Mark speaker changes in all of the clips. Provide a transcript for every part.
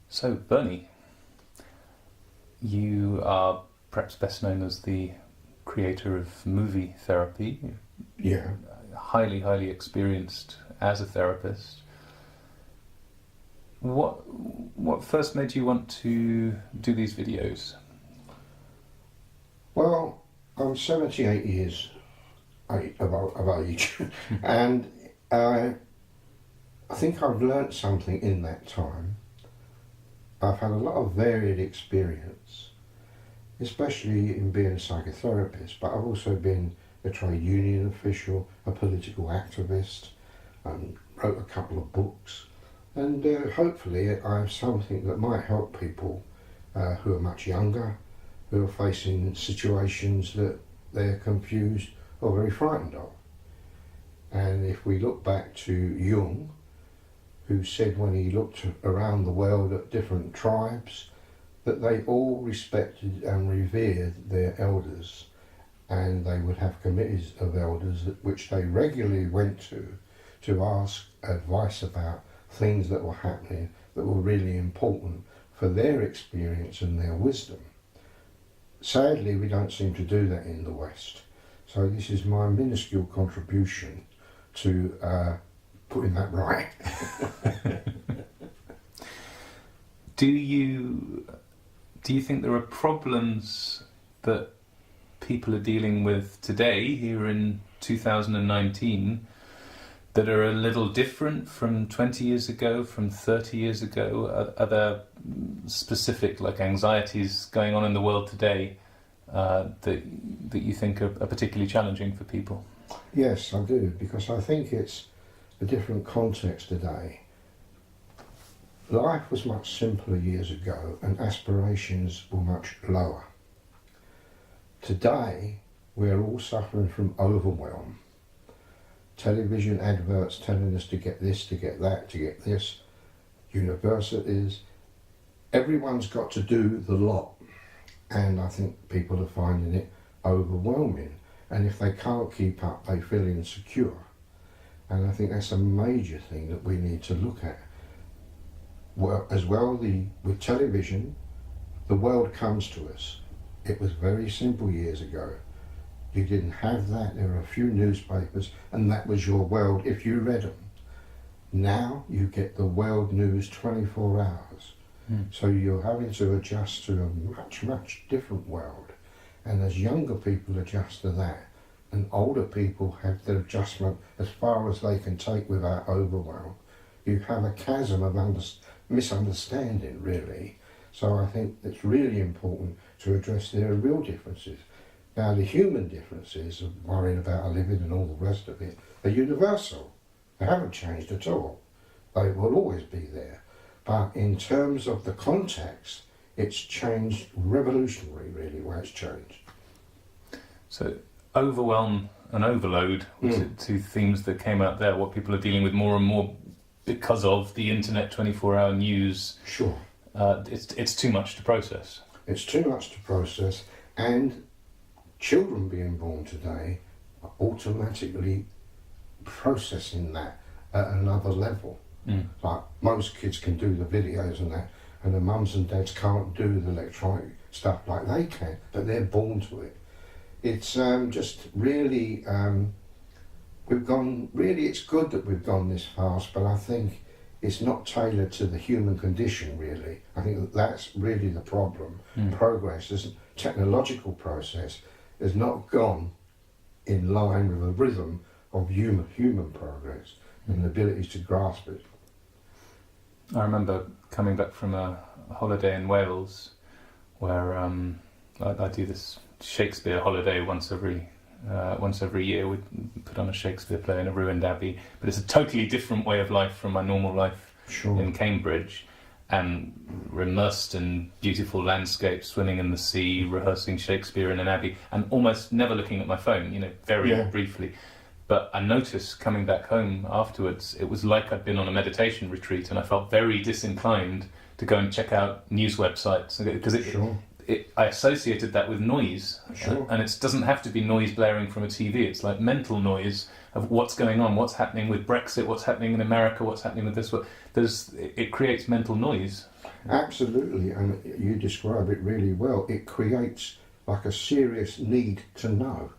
Speaker 1: So, Bernie, you are perhaps best known as the creator of movie therapy.
Speaker 2: Yeah.
Speaker 1: Highly, highly experienced as a therapist. What first made you want to do these videos?
Speaker 2: Well, I'm 78 years of age, and I think I've learnt something in that time. I've had a lot of varied experience, especially in being a psychotherapist, but I've also been a trade union official, a political activist, wrote a couple of books, and hopefully I have something that might help people who are much younger, who are facing situations that they're confused or very frightened of. And if we look back to Jung, who said when he looked around the world at different tribes, that they all respected and revered their elders, and they would have committees of elders which they regularly went to ask advice about things that were happening that were really important for their experience and their wisdom. Sadly, we don't seem to do that in the West. So this is my minuscule contribution to putting that right.
Speaker 1: Do you think there are problems that people are dealing with today, here in 2019, that are a little different from 20 years ago, from 30 years ago? Are there specific anxieties going on in the world today that you think are particularly challenging for people?
Speaker 2: Yes, I do, because I think it's a different context today. Life was much simpler years ago and aspirations were much lower. Today, we're all suffering from overwhelm. Television adverts telling us to get this, to get that, to get this. Universities. Everyone's got to do the lot. And I think people are finding it overwhelming. And if they can't keep up, they feel insecure. And I think that's a major thing that we need to look at. Well, as well, with television, the world comes to us. It was very simple years ago. You didn't have that. There were a few newspapers, and that was your world if you read them. Now you get the world news 24 hours. So you're having to adjust to a much, much different world. And as younger people adjust to that, and older people have their adjustment as far as they can take without overwhelm, you have a chasm of misunderstanding, really. So I think it's really important to address their real differences. Now, the human differences of worrying about a living and all the rest of it are universal. They haven't changed at all. They will always be there. But in terms of the context, it's changed revolutionary, really, where it's changed.
Speaker 1: So, overwhelm and overload were two themes that came out there, what people are dealing with more and more because of the internet 24-hour news.
Speaker 2: Sure.
Speaker 1: It's too much to process.
Speaker 2: It's too much to process, and children being born today are automatically processing that at another level. Like most kids can do the videos and that, and the mums and dads can't do the electronic stuff like they can, but they're born to it. It's just really, it's good that we've gone this fast, but I think it's not tailored to the human condition, really. I think that's really the problem. Progress, this technological process, has not gone in line with the rhythm of human progress and the ability to grasp it.
Speaker 1: I remember coming back from a holiday in Wales where I do this Shakespeare holiday once every year. We put on a Shakespeare play in a ruined abbey, but it's a totally different way of life from my normal life in Cambridge, and we're immersed in beautiful landscapes, swimming in the sea, rehearsing Shakespeare in an abbey, and almost never looking at my phone, very briefly. But I noticed coming back home afterwards, it was like I'd been on a meditation retreat, and I felt very disinclined to go and check out news websites, because I associated that with noise.
Speaker 2: Sure.
Speaker 1: And it doesn't have to be noise blaring from a TV. It's like mental noise of what's going on, what's happening with Brexit, what's happening in America, what's happening with this. It creates mental noise.
Speaker 2: Absolutely, and you describe it really well. It creates like a serious need to know,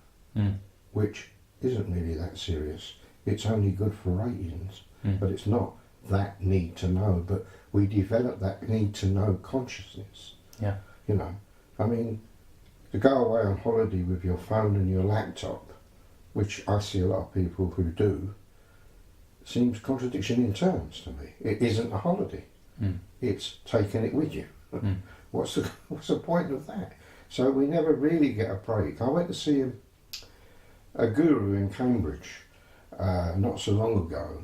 Speaker 2: which isn't really that serious. It's only good for ratings, but it's not that need to know. But we develop that need to know consciousness.
Speaker 1: Yeah.
Speaker 2: You know, I mean, to go away on holiday with your phone and your laptop, which I see a lot of people who do, seems contradiction in terms to me. It isn't a holiday. It's taking it with you. What's the point of that? So we never really get a break. I went to see a guru in Cambridge not so long ago,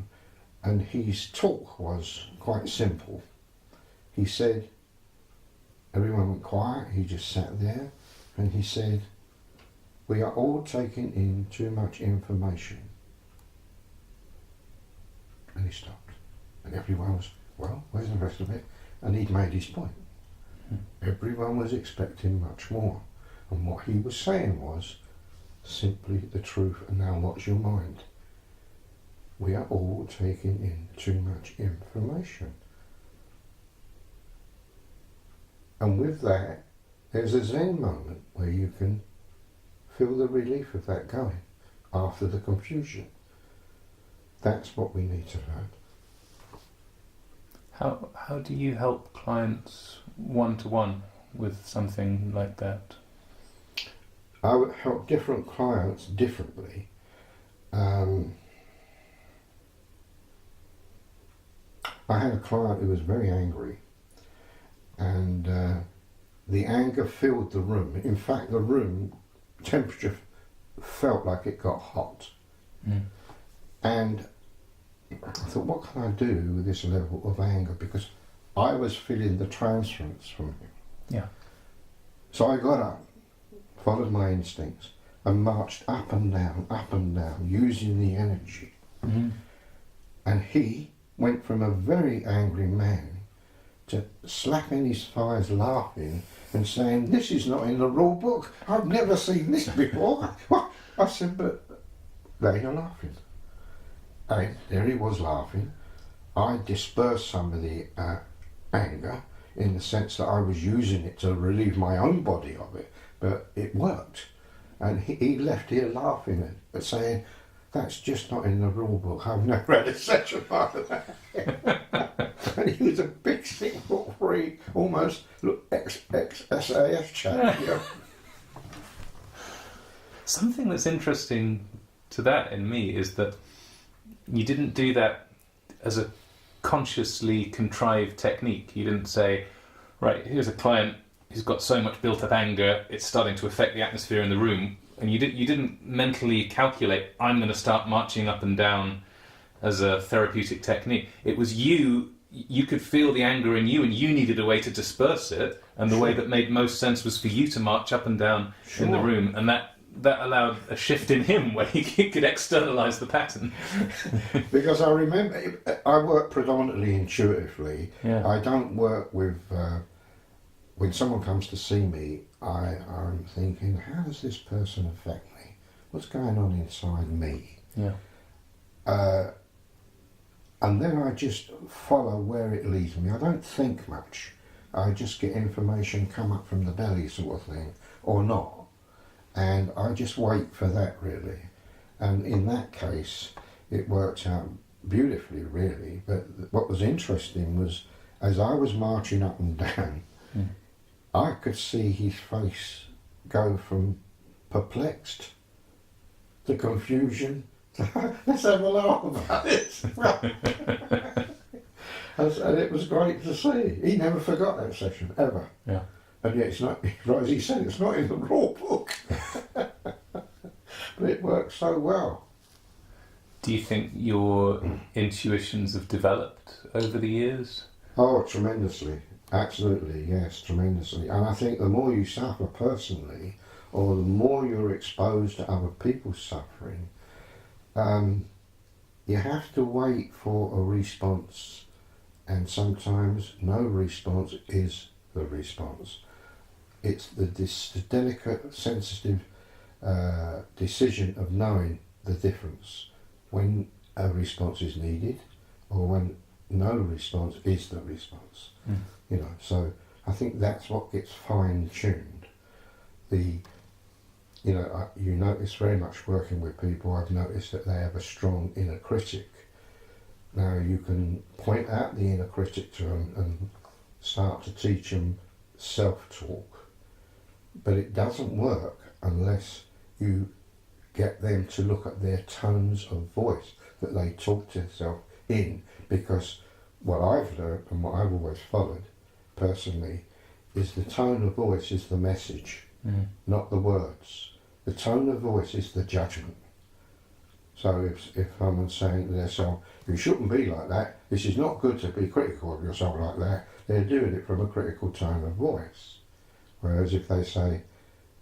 Speaker 2: and his talk was quite simple. He said, everyone went quiet, he just sat there, and he said, we are all taking in too much information. And he stopped. And everyone was, well, where's the rest of it? And he'd made his point. Everyone was expecting much more. And what he was saying was simply the truth. And now what's your mind? We are all taking in too much information. And with that, there's a Zen moment where you can feel the relief of that going after the confusion. That's what we need to learn.
Speaker 1: How do you help clients one-to-one with something like that?
Speaker 2: I would help different clients differently. I had a client who was very angry, and the anger filled the room. In fact, the room temperature felt like it got hot. And I thought, what can I do with this level of anger? Because I was feeling the transference from him.
Speaker 1: Yeah.
Speaker 2: So I got up, followed my instincts, and marched up and down, using the energy. And he went from a very angry man to slapping his thighs, laughing, and saying, this is not in the rule book. I've never seen this before. What? I said, but there you're laughing. And there he was laughing. I dispersed some of the anger in the sense that I was using it to relieve my own body of it, but it worked. And he left here laughing and saying, that's just not in the rule book. I've never had a session like that. And he was a big 6'3", almost ex-SAS chap. You know?
Speaker 1: Something that's interesting to that in me is that you didn't do that as a consciously contrived technique. You didn't say, right, here's a client who's got so much built up anger, it's starting to affect the atmosphere in the room. And you didn't mentally calculate, I'm going to start marching up and down as a therapeutic technique. It was you could feel the anger in you, and you needed a way to disperse it. And the way that made most sense was for you to march up and down in the room. And that allowed a shift in him where he could externalise the pattern.
Speaker 2: Because I remember, I work predominantly intuitively.
Speaker 1: Yeah.
Speaker 2: I don't work with, when someone comes to see me, I'm thinking, how does this person affect me? What's going on inside me?
Speaker 1: Yeah.
Speaker 2: And then I just follow where it leads me. I don't think much. I just get information come up from the belly sort of thing, or not. And I just wait for that, really. And in that case, it worked out beautifully, really. But what was interesting was, as I was marching up and down, I could see his face go from perplexed to confusion to, let's have a laugh about this. And it was great to see. He never forgot that session, ever.
Speaker 1: Yeah.
Speaker 2: And yet it's not, right as he said, it's not in the rule book. But it works so well.
Speaker 1: Do you think your intuitions have developed over the years?
Speaker 2: Oh, tremendously. Absolutely, yes, tremendously. And I think the more you suffer personally, or the more you're exposed to other people's suffering, you have to wait for a response, and sometimes no response is the response. it's the delicate, sensitive decision of knowing the difference when a response is needed or when no response is the response. You know, so I think that's what gets fine-tuned. You notice very much working with people, I've noticed that they have a strong inner critic. Now you can point out the inner critic to them and start to teach them self-talk, but it doesn't work unless you get them to look at their tones of voice that they talk to themselves in, because what I've learned and what I've always followed personally is the tone of voice is the message, not the words. The tone of voice is the judgment. So if someone's saying to themselves, you shouldn't be like that, this is not good to be critical of yourself like that, they're doing it from a critical tone of voice. Whereas if they say,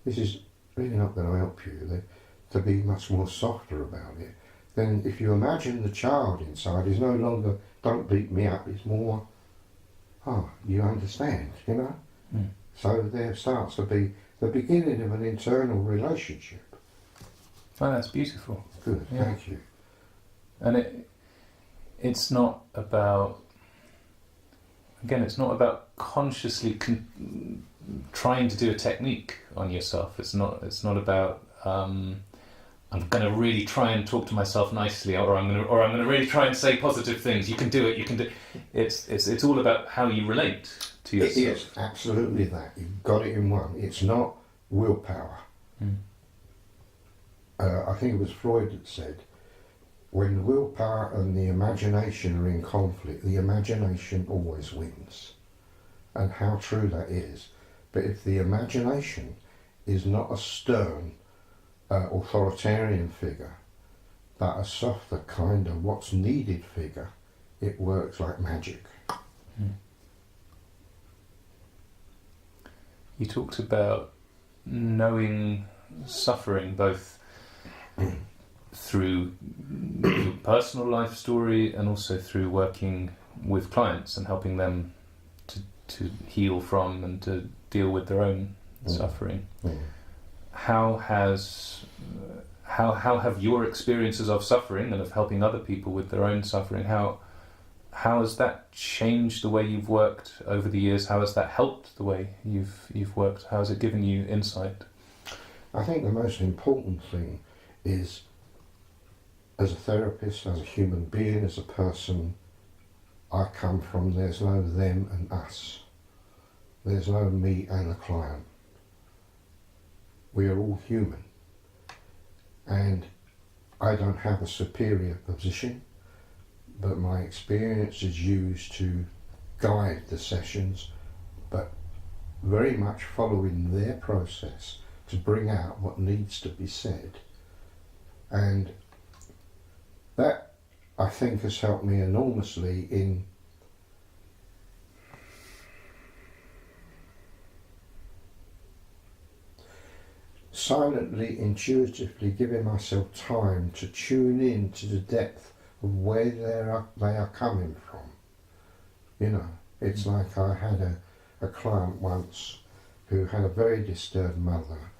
Speaker 2: this is really not going to help you, to be much more softer about it, then if you imagine the child inside is no longer, don't beat me up, it's more, you understand, you know? So there starts to be the beginning of an internal relationship.
Speaker 1: Oh, that's beautiful.
Speaker 2: Good,
Speaker 1: yeah.
Speaker 2: Thank you.
Speaker 1: And it's not about, again, it's not about consciously trying to do a technique on yourself. It's not about I'm going to really try and talk to myself nicely, or I'm going to really try and say positive things. You can do it. You can do. It's all about how you relate to yourself.
Speaker 2: It is absolutely that. You've got it in one. It's not willpower. I think it was Freud that said, when willpower and the imagination are in conflict, the imagination always wins. And how true that is. But if the imagination is not a stern, authoritarian figure, but a softer kind of what's needed figure, it works like magic.
Speaker 1: You talked about knowing suffering both through your personal life story and also through working with clients and helping them to heal from and to deal with their own suffering. How have your experiences of suffering and of helping other people with their own suffering, how has that changed the way you've worked over the years? How has that helped the way you've worked? How has it given you insight?
Speaker 2: I think the most important thing is, as a therapist, as a human being, as a person, I come from, there's no them and us. There's no me and the client. We are all human. And I don't have a superior position, but my experience is used to guide the sessions, but very much following their process to bring out what needs to be said. And that, I think, has helped me enormously in silently, intuitively giving myself time to tune in to the depth of where they are coming from. You know, it's like I had a client once who had a very disturbed mother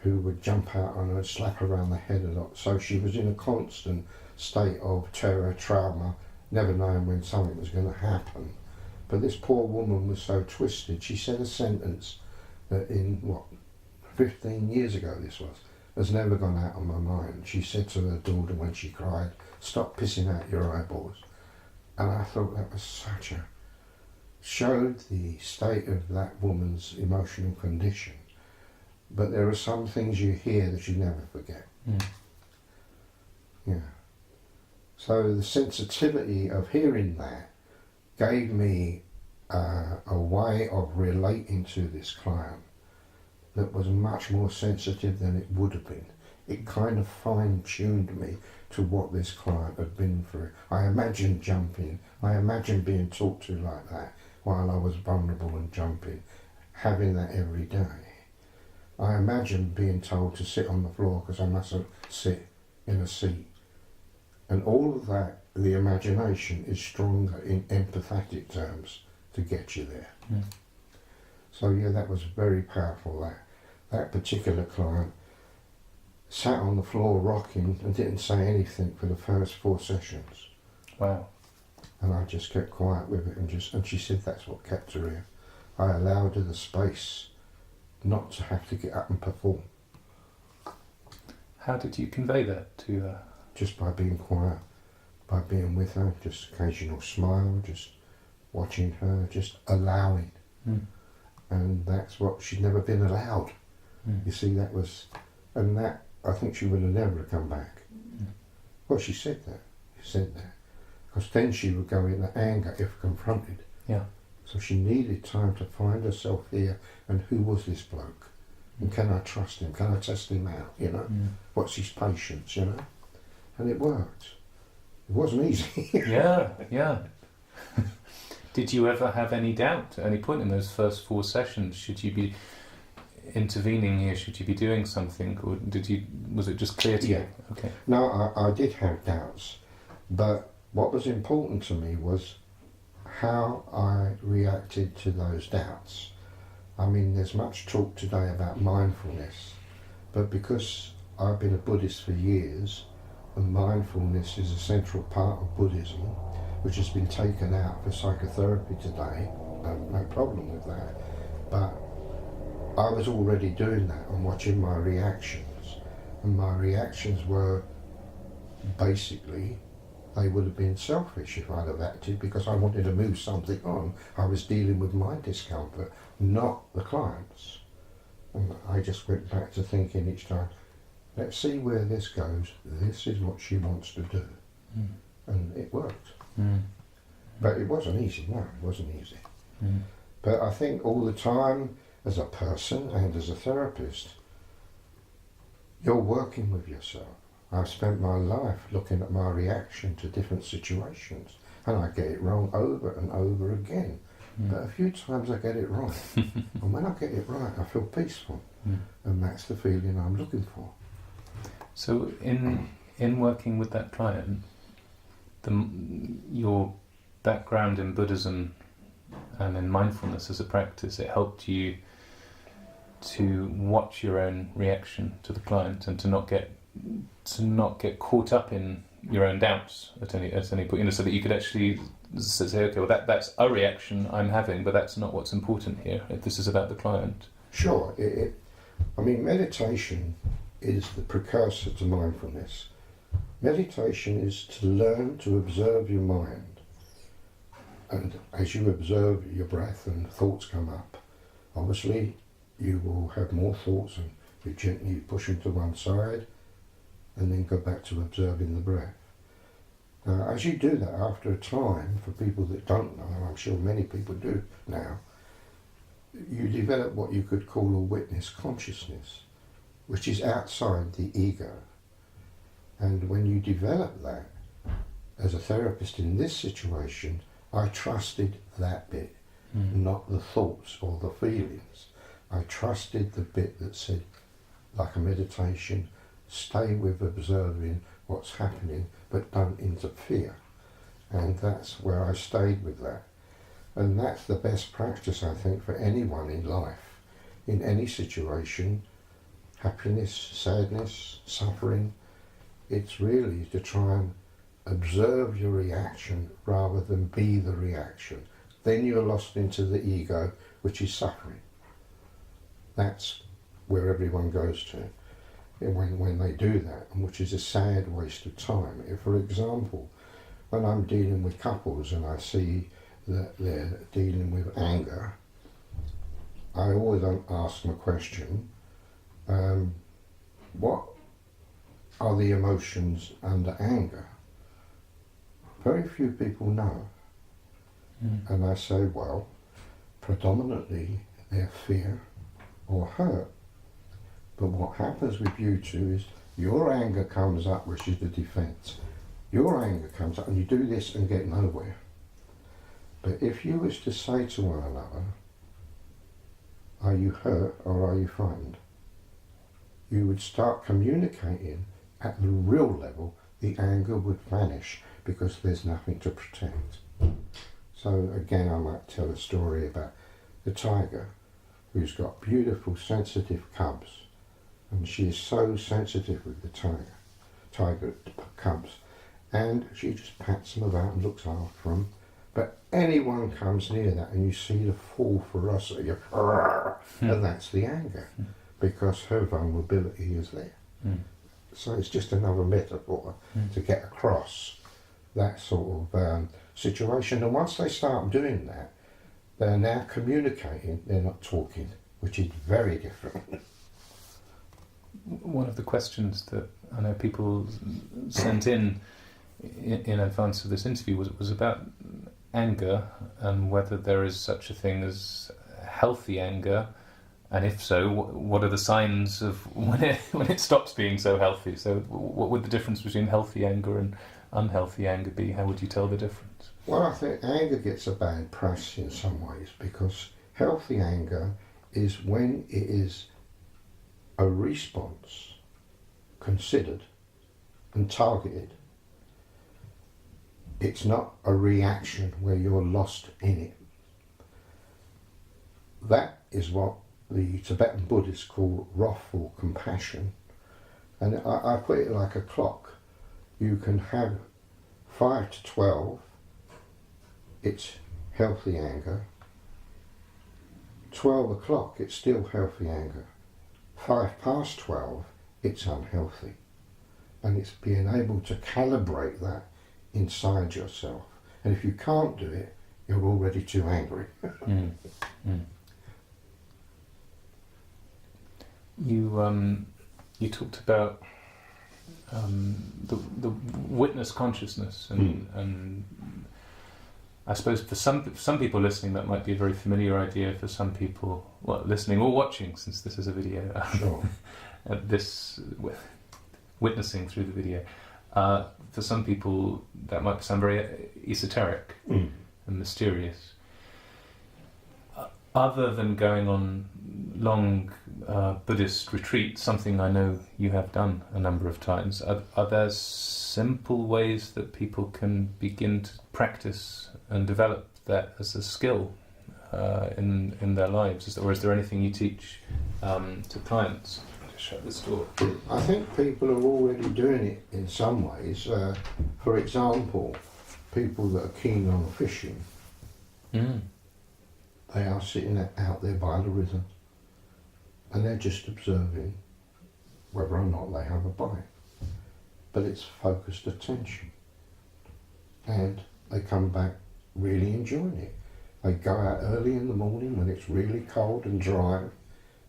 Speaker 2: who would jump out on her and slap her around the head a lot. So she was in a constant state of terror, trauma, never knowing when something was going to happen. But this poor woman was so twisted. She said a sentence that 15 years ago this was, has never gone out of my mind. She said to her daughter when she cried, "Stop pissing out your eyeballs." And I thought that was showed the state of that woman's emotional condition. But there are some things you hear that you never forget. Yeah. So the sensitivity of hearing that gave me a way of relating to this client that was much more sensitive than it would have been. It kind of fine-tuned me to what this client had been through. I imagined jumping. I imagined being talked to like that while I was vulnerable and jumping, having that every day. I imagined being told to sit on the floor because I mustn't sit in a seat. And all of that, the imagination is stronger in empathetic terms to get you there. So yeah, that was very powerful. That particular client sat on the floor rocking and didn't say anything for the first 4 sessions.
Speaker 1: Wow.
Speaker 2: And I just kept quiet with it, and she said that's what kept her here. I allowed her the space not to have to get up and perform.
Speaker 1: How did you convey that to her?
Speaker 2: Just by being quiet, by being with her, just occasional smile, just watching her, just allowing. And that's what she'd never been allowed. You see, that was, and that, I think she would have never come back. Well, she said that. Because then she would go into anger if confronted.
Speaker 1: Yeah.
Speaker 2: So she needed time to find herself here, and who was this bloke? And can I trust him? Can I test him out, you know? What's his patience, you know? And it worked. It wasn't easy.
Speaker 1: Yeah. Did you ever have any doubt at any point in those first 4 sessions? Should you be intervening here? Should you be doing something? Or was it just clear to you? Okay.
Speaker 2: No, I did have doubts. But what was important to me was how I reacted to those doubts. I mean, there's much talk today about mindfulness, but because I've been a Buddhist for years, and mindfulness is a central part of Buddhism, which has been taken out for psychotherapy today, no problem with that, but I was already doing that and watching my reactions, and my reactions were basically, they would have been selfish if I'd have acted because I wanted to move something on. I was dealing with my discomfort, not the client's. And I just went back to thinking each time, let's see where this goes. This is what she wants to do. And it worked. But it wasn't easy, no, it wasn't easy. But I think all the time, as a person and as a therapist, you're working with yourself. I've spent my life looking at my reaction to different situations, and I get it wrong over and over again. But a few times I get it right. And when I get it right, I feel peaceful. And that's the feeling I'm looking for.
Speaker 1: So in working with that client, your background in Buddhism and in mindfulness as a practice, it helped you to watch your own reaction to the client and to not get caught up in your own doubts at any point, you know, so that you could actually say, okay, well that's a reaction I'm having, but that's not what's important here. This is about the client.
Speaker 2: Sure. I mean, meditation is the precursor to mindfulness. Meditation is to learn to observe your mind. And as you observe your breath and thoughts come up, obviously you will have more thoughts and you gently push them to one side and then go back to observing the breath. Now, as you do that, after a time, for people that don't know, and I'm sure many people do now, you develop what you could call a witness consciousness, which is outside the ego. And when you develop that, as a therapist in this situation, I trusted that bit, not the thoughts or the feelings. I trusted the bit that said, like a meditation, stay with observing what's happening, but don't interfere. And that's where I stayed with that. And that's the best practice, I think, for anyone in life, in any situation, happiness, sadness, suffering. It's really to try and observe your reaction rather than be the reaction. Then you're lost into the ego, which is suffering. That's where everyone goes to when they do that, which is a sad waste of time. If, for example, when I'm dealing with couples and I see that they're dealing with anger, I always ask them a question, what are the emotions under anger? Very few people know. And I say, well, predominantly they're fear or hurt. But what happens with you two is your anger comes up, which is the defense. Your anger comes up and you do this and get nowhere. But if you was to say to one another, are you hurt or are you frightened? You would start communicating at the real level, the anger would vanish because there's nothing to protect. So again, I might tell a story about the tiger. who's got beautiful, sensitive cubs, and she is so sensitive with the tiger cubs, and she just pats them about and looks after them. But anyone comes near that, and you see the full ferocity of, and that's the anger, because her vulnerability is there. So it's just another metaphor to get across that sort of situation. And once they start doing that, they're now communicating, they're not talking, which is very different.
Speaker 1: One of the questions that I know people sent in advance of this interview was about anger and whether there is such a thing as healthy anger, and if so, what are the signs of when it stops being so healthy? So what would the difference between healthy anger and unhealthy anger be? How would you tell the difference?
Speaker 2: Well, I think anger gets a bad press in some ways, because healthy anger is when it is a response considered and targeted. It's not a reaction where you're lost in it. That is what the Tibetan Buddhists call wrathful compassion. And I put it like a clock. You can have 5 to 12, it's healthy anger. 12 o'clock, it's still healthy anger. 5 past 12, it's unhealthy. And it's being able to calibrate that inside yourself. And if you can't do it, you're already too angry.
Speaker 1: You talked about the witness consciousness, and I suppose for some people listening that might be a very familiar idea. For some people, listening or watching, since this is a video,
Speaker 2: Sure.
Speaker 1: Witnessing through the video. For some people, that might sound very esoteric and mysterious. Other than going on long Buddhist retreats, something I know you have done a number of times, are there simple ways that people can begin to practice and develop that as a skill in their lives? Or is there anything you teach to clients? Shut this door.
Speaker 2: I think people are already doing it in some ways. For example, people that are keen on fishing, they are sitting out there by the river and they're just observing whether or not they have a bite. But it's focused attention. And they come back really enjoying it. They go out early in the morning when it's really cold and dry,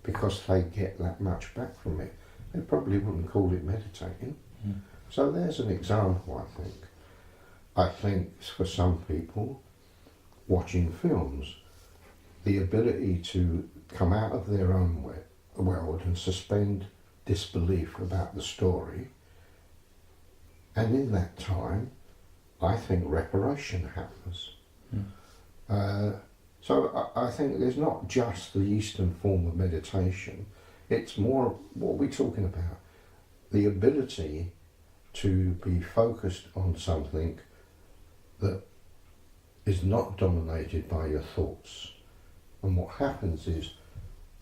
Speaker 2: because they get that much back from it. They probably wouldn't call it meditating. So there's an example, I think. I think for some people, watching films, the ability to come out of their own world and suspend disbelief about the story, and in that time, I think reparation happens. So I think there's not just the Eastern form of meditation, it's more what we're talking about, the ability to be focused on something that is not dominated by your thoughts. And what happens is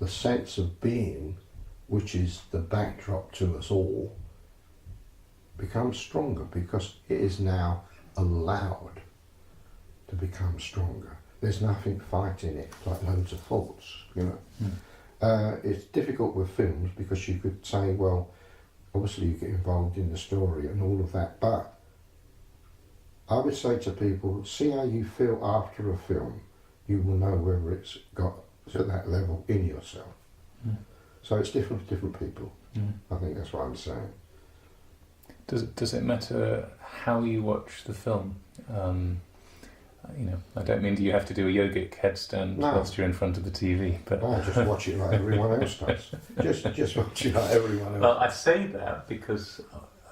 Speaker 2: the sense of being, which is the backdrop to us all, becomes stronger because it is now allowed to become stronger. There's nothing fighting it, like loads of thoughts, you know. It's difficult with films because you could say, well, obviously you get involved in the story and all of that, but I would say to people, see how you feel after a film. You will know whether it's got to that level in yourself. So it's different for different people. I think that's what I'm saying.
Speaker 1: Does it matter how you watch the film? I don't mean do you have to do a yogic headstand whilst you're in front of the TV, but
Speaker 2: no, just watch it like everyone else does. Just watch it like everyone else.
Speaker 1: Well, I say that because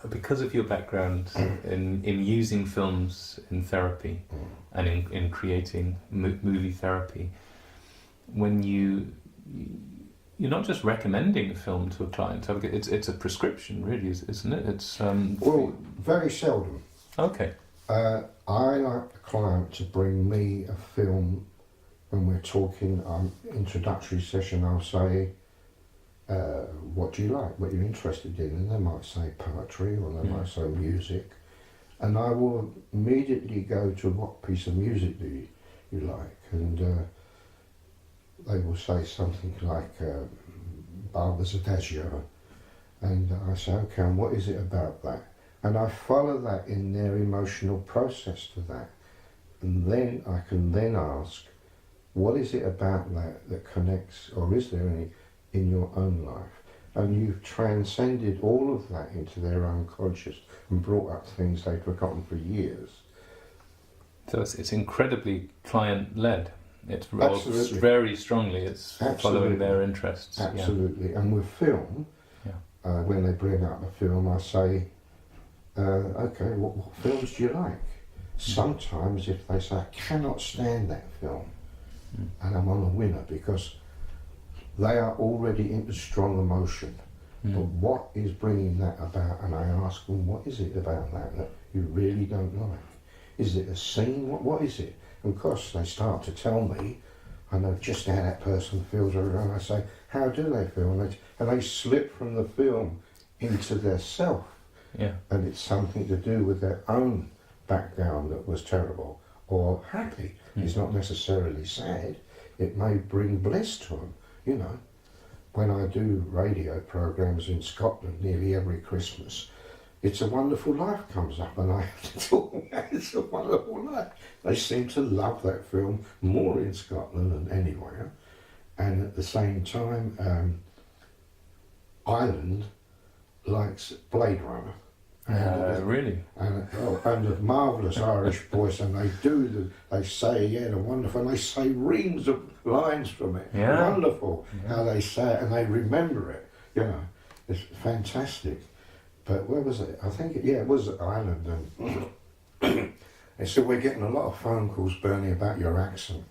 Speaker 1: of your background in using films in therapy and in creating movie therapy, when you're not just recommending a film to a client, it's a prescription, really, isn't it? It's
Speaker 2: well, very seldom.
Speaker 1: Okay.
Speaker 2: I like the client to bring me a film when we're talking, introductory session, I'll say, what do you like, what you're interested in, and they might say poetry or they might say music, and I will immediately go to what piece of music do you like, and they will say something like Barber's Adagio, and I say, okay, and what is it about that? And I follow that in their emotional process to that, and then I can then ask, what is it about that that connects, or is there any in your own life? And you've transcended all of that into their unconscious and brought up things they've forgotten for years.
Speaker 1: So it's incredibly client-led. It's
Speaker 2: Absolutely.
Speaker 1: very strongly. It's
Speaker 2: Absolutely.
Speaker 1: Following their interests.
Speaker 2: Absolutely. And with film, when they bring up a film, I say, okay, what films do you like? Sometimes if they say, I cannot stand that film, and I'm on a winner, because they are already into strong emotion. But what is bringing that about? And I ask them, what is it about that you really don't like? Is it a scene? What is it? And of course they start to tell me, I know just how that person feels, and I say, how do they feel? And they slip from the film into their self.
Speaker 1: Yeah.
Speaker 2: And it's something to do with their own background that was terrible or happy. It's not necessarily sad. It may bring bliss to them, you know. When I do radio programs in Scotland nearly every Christmas, It's a Wonderful Life comes up, and I have to talk about It's a Wonderful Life. They seem to love that film more in Scotland than anywhere. And at the same time, Ireland likes Blade Runner.
Speaker 1: Really?
Speaker 2: And the marvellous Irish voice, and they say, the wonderful, and they say reams of lines from it.
Speaker 1: Yeah.
Speaker 2: Wonderful how they say it, and they remember it, It's fantastic. But where was it? I think, it was Ireland. And they said, we're getting a lot of phone calls, Bernie, about your accent,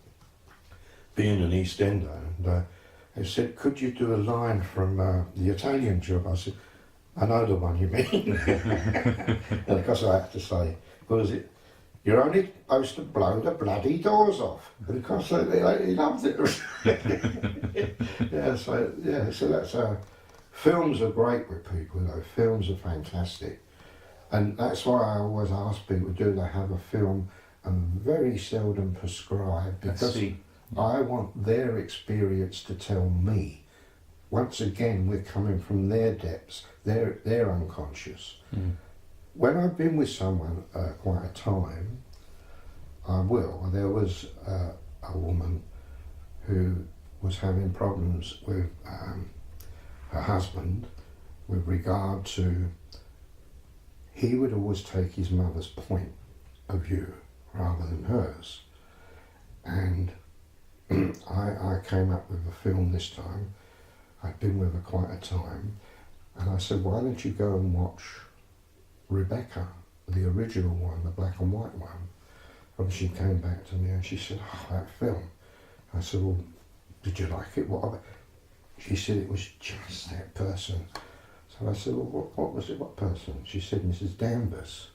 Speaker 2: being an East Ender. And they said, could you do a line from the Italian Job? I said, I know the one you mean. And of course I have to say, you're only supposed to blow the bloody doors off. And of course he loved it. So that's films are great with people, films are fantastic. And that's why I always ask people, do they have a film? And very seldom prescribe, because I want their experience to tell me. Once again, we're coming from their depths, their unconscious. When I've been with someone quite a time, there was a woman who was having problems with her husband with regard to, he would always take his mother's point of view rather than hers. And I came up with a film this time. I'd been with her quite a time, and I said, why don't you go and watch Rebecca, the original one, the black and white one? And she came back to me and she said, that film. I said, well, did you like it? What of it? She said it was just that person. So I said, well, what was it, what person? She said, Mrs. Danvers.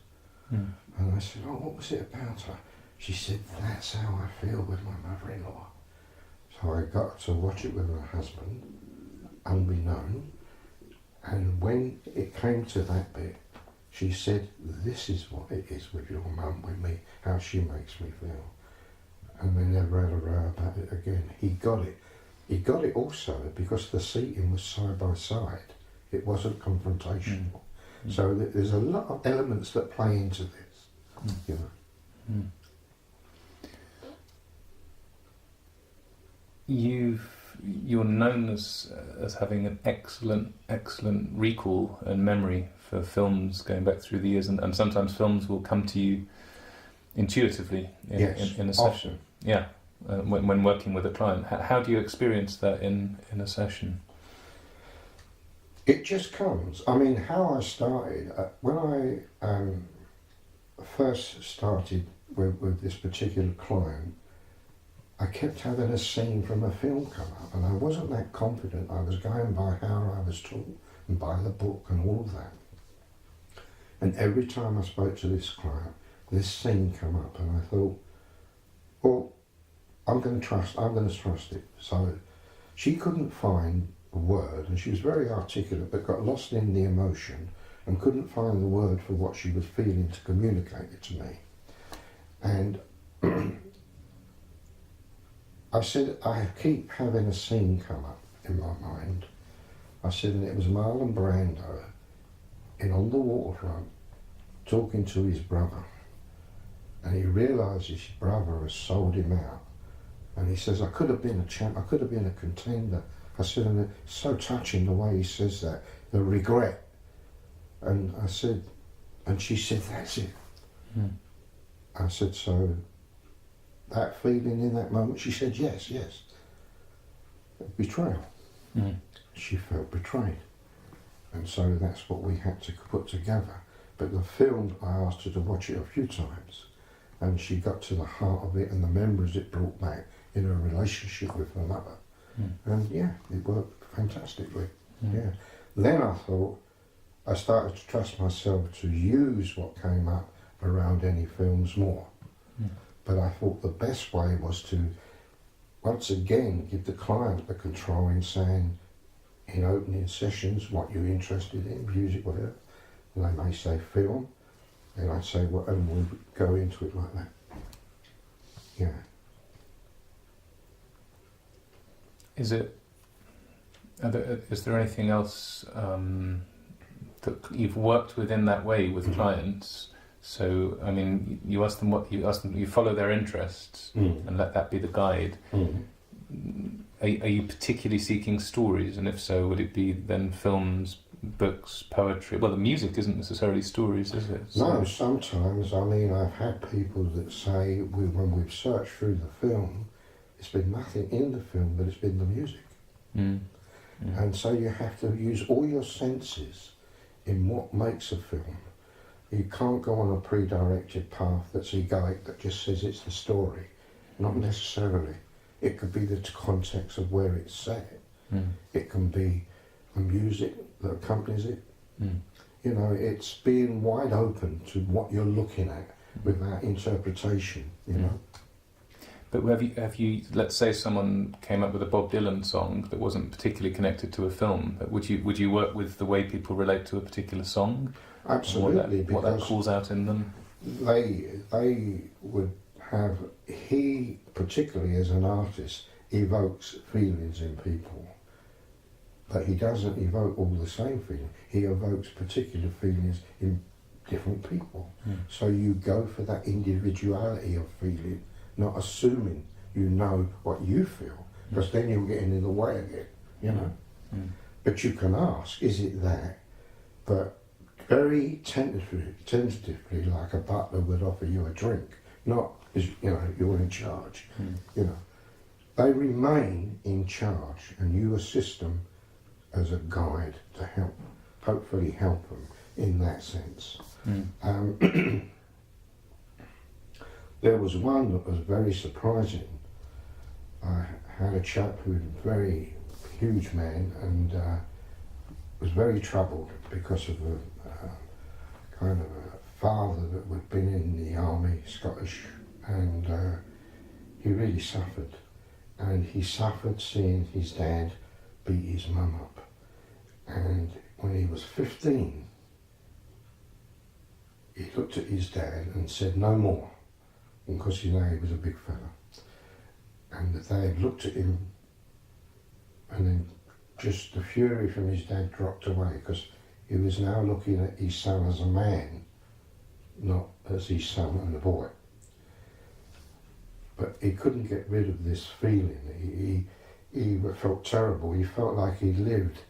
Speaker 2: And I said, what was it about her? She said, that's how I feel with my mother-in-law. So I got to watch it with her husband, unbeknown, and when it came to that bit, she said, this is what it is with your mum, with me, how she makes me feel. And they never had a row about it again. He got it. He got it also because the seating was side by side. It wasn't confrontational. So there's a lot of elements that play into this,
Speaker 1: You're known as having an excellent recall and memory for films going back through the years, and sometimes films will come to you intuitively in a session. Yeah, when working with a client. How do you experience that in a session?
Speaker 2: It just comes. I mean, how I started, when I first started with this particular client, I kept having a scene from a film come up, and I wasn't that confident. I was going by how I was taught and by the book and all of that. And every time I spoke to this client, this scene come up, and I thought, well, I'm going to trust it. So she couldn't find a word, and she was very articulate, but got lost in the emotion and couldn't find the word for what she was feeling to communicate it to me. And I said, I keep having a scene come up in my mind. I said, and it was Marlon Brando on the waterfront talking to his brother. And he realised his brother has sold him out. And he says, I could have been a champ, I could have been a contender. I said, and it's so touching the way he says that, the regret. And I said, and she said, that's it.
Speaker 1: Mm.
Speaker 2: I said, so that feeling in that moment, she said, yes. Betrayal.
Speaker 1: Mm.
Speaker 2: She felt betrayed. And so that's what we had to put together. But the film, I asked her to watch it a few times, and she got to the heart of it and the memories it brought back in her relationship with her mother.
Speaker 1: Mm.
Speaker 2: And yeah, it worked fantastically.
Speaker 1: Mm.
Speaker 2: Yeah. Then I thought, I started to trust myself to use what came up around any films more.
Speaker 1: Mm.
Speaker 2: But I thought the best way was to, once again, give the client the control in saying, in opening sessions, what you're interested in, music, whatever. And they may say film, and I'd say, well, and we'll go into it like that. Yeah.
Speaker 1: Is there anything else that you've worked with in that way with clients? So, I mean, you ask them, you follow their interests and let that be the guide. Are you particularly seeking stories? And if so, would it be then films, books, poetry? Well, the music isn't necessarily stories, is it? So
Speaker 2: no, sometimes, I mean, I've had people that say, when we've searched through the film, it's been nothing in the film, but it's been the music.
Speaker 1: Mm. Mm.
Speaker 2: And so you have to use all your senses in what makes a film. You can't go on a pre-directed path that's egoic, that just says it's the story. Not necessarily. It could be the context of where it's set.
Speaker 1: Mm.
Speaker 2: It can be the music that accompanies it.
Speaker 1: Mm.
Speaker 2: You know, it's being wide open to what you're looking at without interpretation, you know.
Speaker 1: But have you, let's say someone came up with a Bob Dylan song that wasn't particularly connected to a film, but would you work with the way people relate to a particular song?
Speaker 2: Absolutely,
Speaker 1: what that calls out in them?
Speaker 2: They would have, he particularly as an artist evokes feelings in people, but he doesn't evoke all the same feelings. He evokes particular feelings in different people. So you go for that individuality of feeling, not assuming you know what you feel, because then you'll get in the way again, you know. But you can ask, is it that? But very tentatively, like a butler would offer you a drink, not as, you know, you're in charge, you know. They remain in charge, and you assist them as a guide to help, hopefully help them in that sense. There was one that was very surprising. I had a chap who was a very huge man and was very troubled because of a kind of a father that had been in the army, Scottish, and he really suffered. And he suffered seeing his dad beat his mum up. And when he was 15, he looked at his dad and said, no more. Because you know he was a big fella. And the dad looked at him, and then just the fury from his dad dropped away, because he was now looking at his son as a man, not as his son and a boy. But he couldn't get rid of this feeling. He felt terrible. He felt like he lived,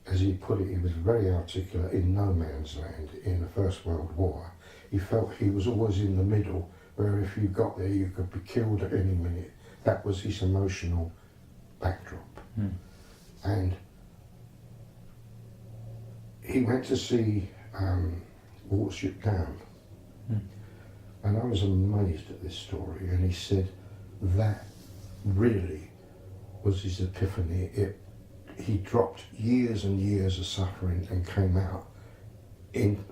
Speaker 2: as he put it, he was very articulate, in no man's land in the First World War. He felt he was always in the middle, where if you got there you could be killed at any minute. That was his emotional backdrop. And he went to see Watership Down. And I was amazed at this story, and he said that really was his epiphany. He dropped years and years of suffering and came out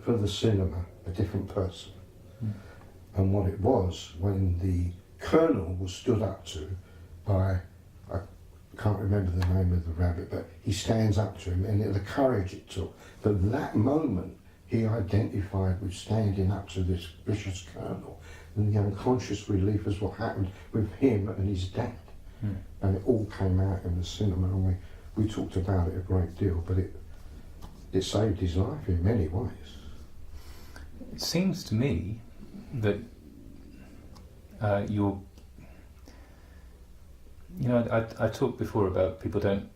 Speaker 2: for the cinema a different person. And what it was, when the colonel was stood up to by, I can't remember the name of the rabbit, but he stands up to him, and the courage it took. But that moment he identified with standing up to this vicious colonel, and the unconscious relief is what happened with him and his dad. And it all came out in the cinema, and we talked about it a great deal, but it saved his life in many ways.
Speaker 1: It seems to me that you're... You know, I talked before about people don't,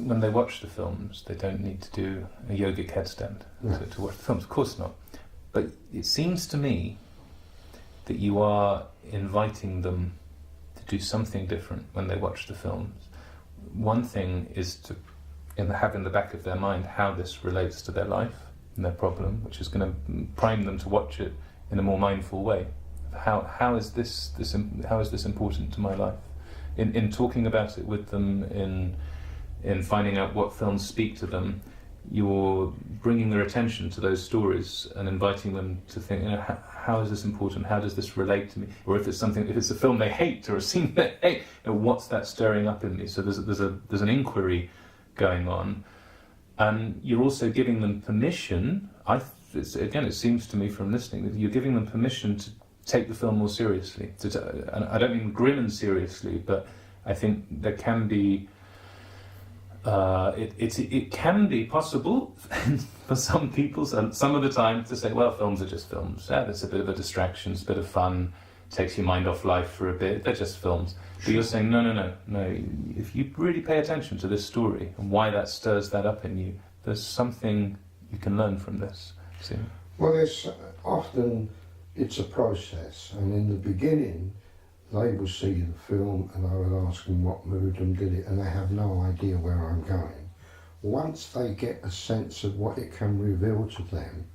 Speaker 1: when they watch the films, they don't need to do a yogic headstand to watch the films. Of course not. But it seems to me that you are inviting them to do something different when they watch the films. One thing is to have in the back of their mind how this relates to their life and their problem, which is going to prime them to watch it in a more mindful way. How is this important to my life? In talking about it with them, in finding out what films speak to them, you're bringing their attention to those stories and inviting them to think, you know, how is this important? How does this relate to me? Or if it's a film they hate or a scene they hate, you know, what's that stirring up in me? So there's an inquiry going on, and you're also giving them permission. It seems to me from listening that you're giving them permission to take the film more seriously. And I don't mean grim and seriously, but I think there can be. It can be possible for some people, some of the time, to say, well, films are just films. Yeah, it's a bit of a distraction, it's a bit of fun, takes your mind off life for a bit. They're just films. But you're saying, no. If you really pay attention to this story and why that stirs that up in you, there's something you can learn from this. See?
Speaker 2: Well, there's often it's a process, and in the beginning, they will see the film and I will ask them what moved them, did it, and they have no idea where I'm going. Once they get a sense of what it can reveal to them,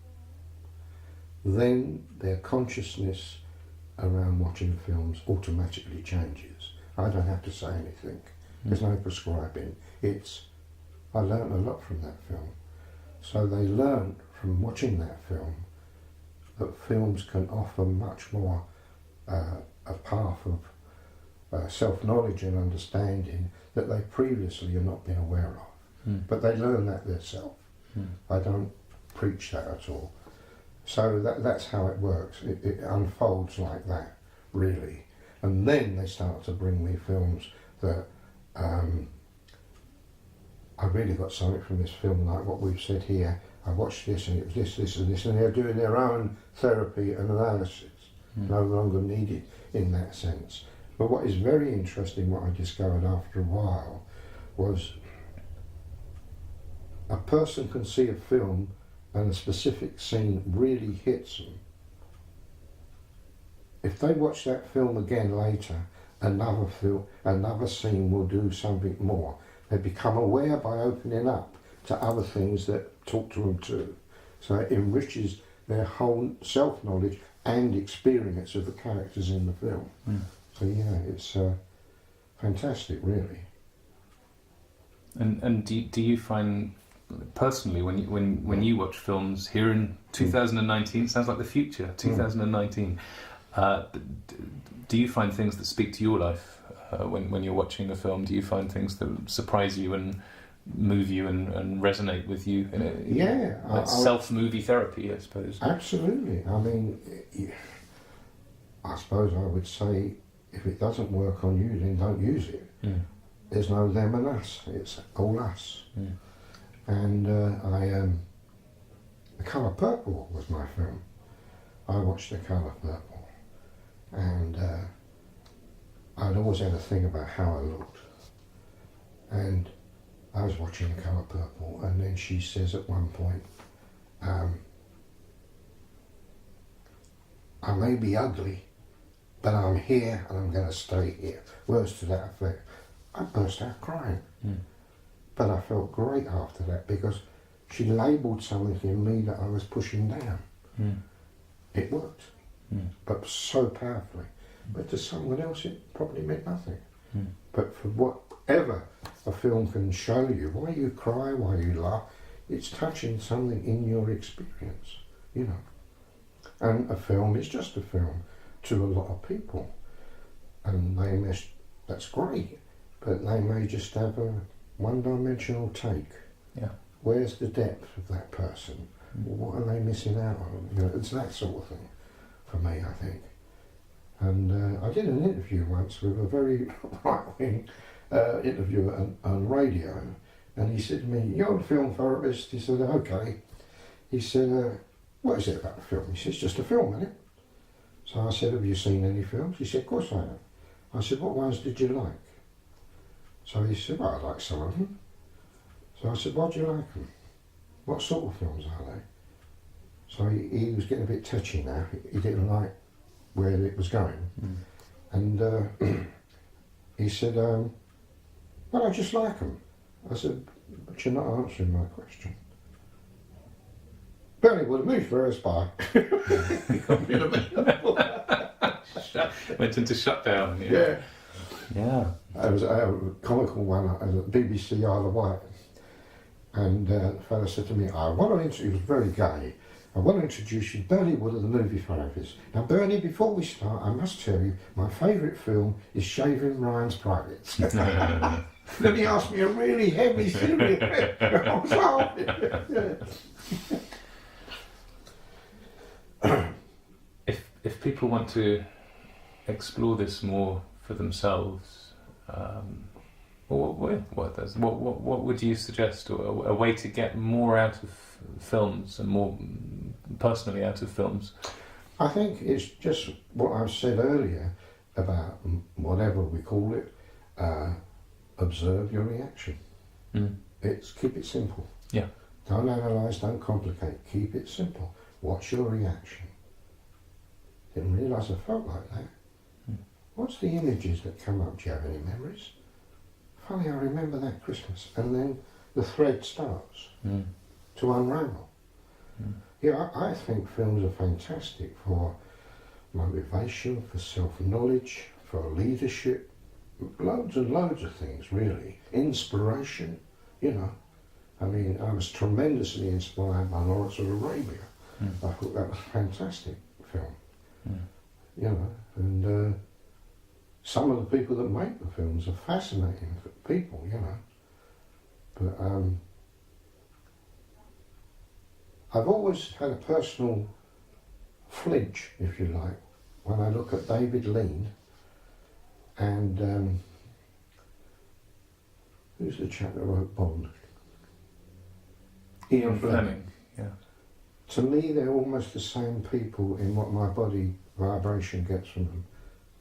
Speaker 2: then their consciousness around watching films automatically changes. I don't have to say anything. There's no prescribing. I learned a lot from that film. So they learned from watching that film that films can offer much more a path of self-knowledge and understanding that they previously have not been aware of. But they learn that themselves. I don't preach that at all. So that's how it works. It unfolds like that, really. And then they start to bring me films that I really got something from this film, like what we've said here. I watched this and it was this and this, and they're doing their own therapy and analysis. No longer needed in that sense. But what is very interesting, what I discovered after a while, was a person can see a film and a specific scene really hits them. If they watch that film again later, another scene will do something more. They become aware by opening up to other things that talk to them too. So it enriches their whole self-knowledge and experience of the characters in the film. So yeah, it's fantastic, really.
Speaker 1: And do you find personally when you watch films here in 2019, sounds like the future, 2019, do you find things that speak to your life when you're watching a film? Do you find things that surprise you and move you and resonate with you? Self-movie therapy, I suppose.
Speaker 2: Absolutely. I mean, I suppose I would say if it doesn't work on you, then don't use it. There's no them and us. It's all us. And The Colour Purple was my film. I watched The Colour Purple, and I'd always had a thing about how I looked. And I was watching The Colour Purple, and then she says at one point, I may be ugly, but I'm here and I'm going to stay here. Words to that effect. I burst out crying. But I felt great after that because she labelled something in me that I was pushing down. It worked, but so powerfully. But to someone else it probably meant nothing. But for whatever a film can show you, why you cry, why you laugh, it's touching something in your experience, you know. And a film is just a film to a lot of people. and that's great, but they may just have a one-dimensional take.
Speaker 1: Yeah.
Speaker 2: Where's the depth of that person? What are they missing out on? You know, it's that sort of thing for me, I think. And I did an interview once with a very right-wing interviewer on radio, and he said to me, "You're a film therapist?" He said, "Okay." He said, "What is it about the film?" He said, "It's just a film, isn't it?" So I said, "Have you seen any films?" He said, "Of course I have." I said, "What ones did you like?" So he said, "Well, I like some of them." So I said, "Why do you like them? What sort of films are they?" So he was getting a bit touchy now. He didn't like where it was going. And he said, "Well, I just like them." I said, "But you're not answering my question." Bernie Wooder, moved for us by.
Speaker 1: Went into shutdown.
Speaker 2: Yeah.
Speaker 1: Yeah.
Speaker 2: It was a comical one at the BBC Isle of Wight. And the fellow said to me, he was very gay, "I want to introduce you to Bernie Wooder, the movie therapist. Now, Bernie, before we start, I must tell you, my favourite film is Shaving Ryan's Privates." Then he asked me a really heavy, serious question. I was laughing.
Speaker 1: If people want to explore this more for themselves, what would you suggest, or a way to get more out of films and more personally out of films?
Speaker 2: I think it's just what I said earlier about whatever we call it. Observe your reaction. Keep it simple.
Speaker 1: Yeah.
Speaker 2: Don't analyse, don't complicate. Keep it simple. What's your reaction? Didn't realise I felt like that. What's the images that come up? Do you have any memories? Funny, I remember that Christmas. And then the thread starts to unravel. Yeah, I think films are fantastic for motivation, for self-knowledge, for leadership, loads and loads of things, really. Inspiration, you know. I mean, I was tremendously inspired by Lawrence of Arabia. I thought that was a fantastic film. You know, and some of the people that make the films are fascinating people, you know. But I've always had a personal flinch, if you like, when I look at David Lean and who's the chap that wrote Bond? Ian Fleming.
Speaker 1: Yeah.
Speaker 2: To me, they're almost the same people in what my body vibration gets from them.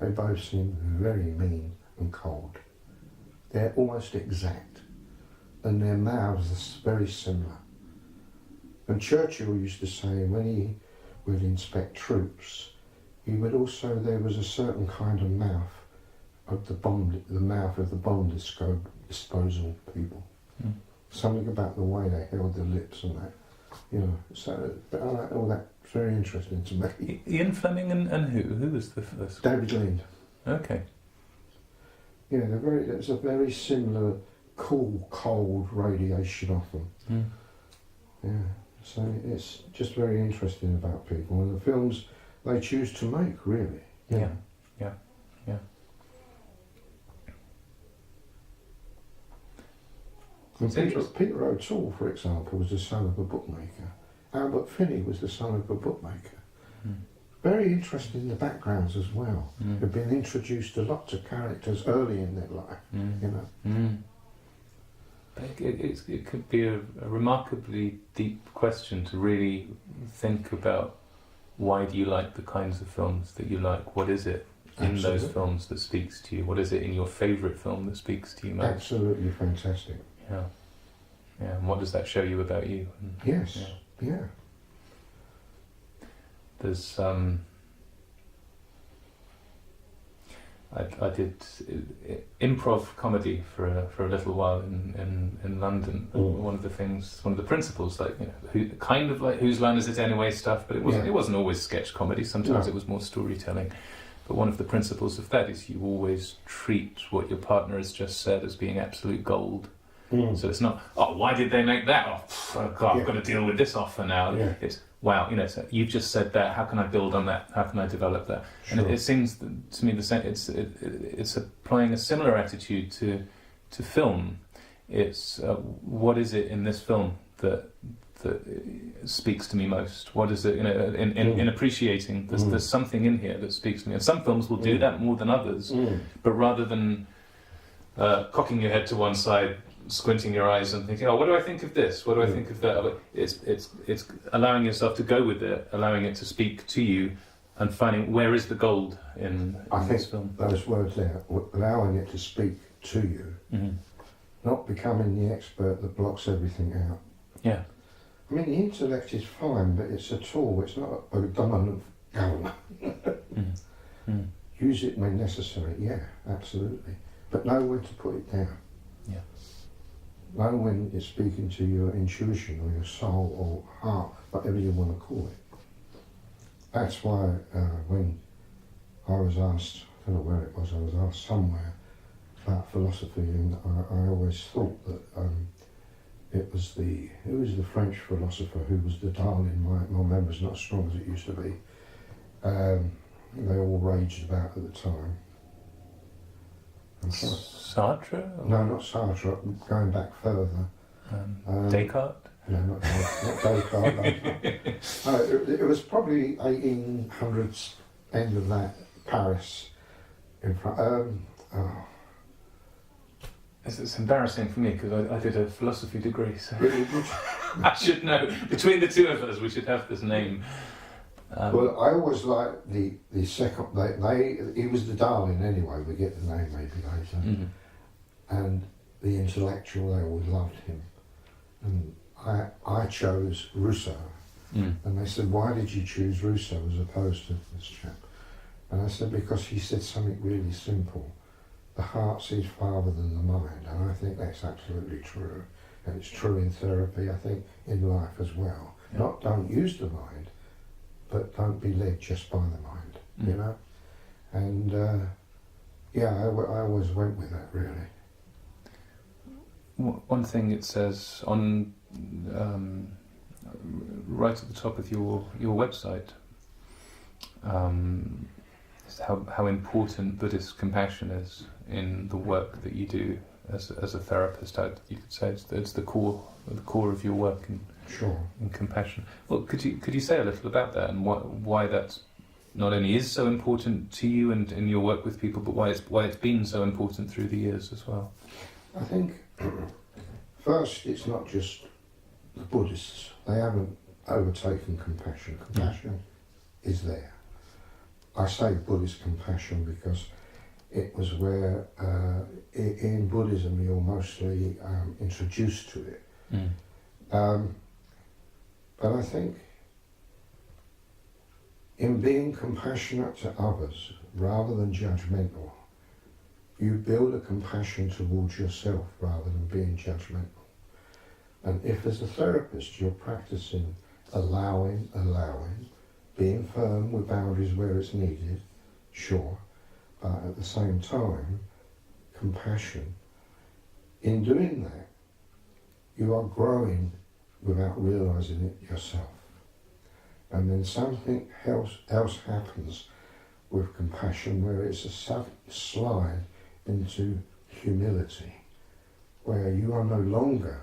Speaker 2: They both seem very mean and cold. They're almost exact, and their mouths are very similar. And Churchill used to say when he would inspect troops, he would also, there was a certain kind of mouth of the mouth of the bomb disposal people. Something about the way they held their lips and that, you know. So, but all that's very interesting to me.
Speaker 1: Ian Fleming and who? Who was the first?
Speaker 2: David Lean.
Speaker 1: Okay.
Speaker 2: Yeah, there's a very similar cool, cold radiation off them. Yeah, so it's just very interesting about people and the films they choose to make, really.
Speaker 1: Yeah.
Speaker 2: And Peter O'Toole, for example, was the son of a bookmaker. Albert Finney was the son of a bookmaker. Very interested in the backgrounds as well. They've been introduced to lots of characters early in their life, you know.
Speaker 1: It could be a remarkably deep question to really think about. Why do you like the kinds of films that you like? What is it in those films that speaks to you? What is it in your favourite film that speaks to you most?
Speaker 2: Absolutely fantastic.
Speaker 1: Yeah. And what does that show you about you?
Speaker 2: Yes. Yeah.
Speaker 1: There's I did improv comedy for a little while in London. One of the principles, like, you know, whose line is it anyway stuff, but it wasn't always sketch comedy. Sometimes it was more storytelling. But one of the principles of that is you always treat what your partner has just said as being absolute gold. So it's not, why did they make that? Oh, God, I've got to deal with this offer now. It's, wow, so you've just said that. How can I build on that? How can I develop that?
Speaker 2: Sure.
Speaker 1: And it seems to me the same. It's applying a similar attitude to film. It's what is it in this film that speaks to me most? What is it? In appreciating, there's something in here that speaks to me. And some films will do that more than others. But rather than cocking your head to one side, squinting your eyes and thinking, oh, what do I think of this? What do I think of that? It's allowing yourself to go with it, allowing it to speak to you, and finding where is the gold in this film.
Speaker 2: Those words there, allowing it to speak to you, not becoming the expert that blocks everything out.
Speaker 1: Yeah.
Speaker 2: I mean, the intellect is fine, but it's a tool. It's not a dominant gun. Use it when necessary. Yeah, absolutely. But know when to put it down.
Speaker 1: Yeah.
Speaker 2: Know when it's speaking to your intuition or your soul or heart, whatever you want to call it. That's why when I was asked, I don't know where it was, I was asked somewhere about philosophy, and I always thought that who was the French philosopher who was the darling, my memory's not as strong as it used to be. They all raged about at the time.
Speaker 1: Sartre?
Speaker 2: No, not Sartre, going back further.
Speaker 1: Descartes?
Speaker 2: No, not Descartes. No, it was probably 1800s, end of that, Paris. In front.
Speaker 1: It's embarrassing for me because I did a philosophy degree, so I should know. Between the two of us, we should have this name.
Speaker 2: Well, I always liked the second. He was the darling anyway. We get the name maybe later. And the intellectual, they always loved him. And I chose Rousseau. And they said, why did you choose Rousseau as opposed to this chap? And I said, because he said something really simple. The heart sees farther than the mind, and I think that's absolutely true. And it's true in therapy, I think in life as well. Yeah. Not don't use the mind, but don't be led just by the mind, you know? And I always went with that, really.
Speaker 1: One thing it says on right at the top of your website is how important Buddhist compassion is in the work that you do as a therapist. You could say it's the core of your work in compassion. Well, could you say a little about that and why that not only is so important to you and in your work with people, but why it's been so important through the years as well?
Speaker 2: I think first it's not just the Buddhists. They haven't overtaken compassion. Compassion is there. I say Buddhist compassion because it was where in Buddhism you're mostly introduced to it. But I think in being compassionate to others rather than judgmental, you build a compassion towards yourself rather than being judgmental. And if as a therapist you're practicing allowing, being firm with boundaries where it's needed, sure, but at the same time, compassion. In doing that, you are growing without realising it yourself. And then something else happens with compassion where it's a sudden slide into humility, where you are no longer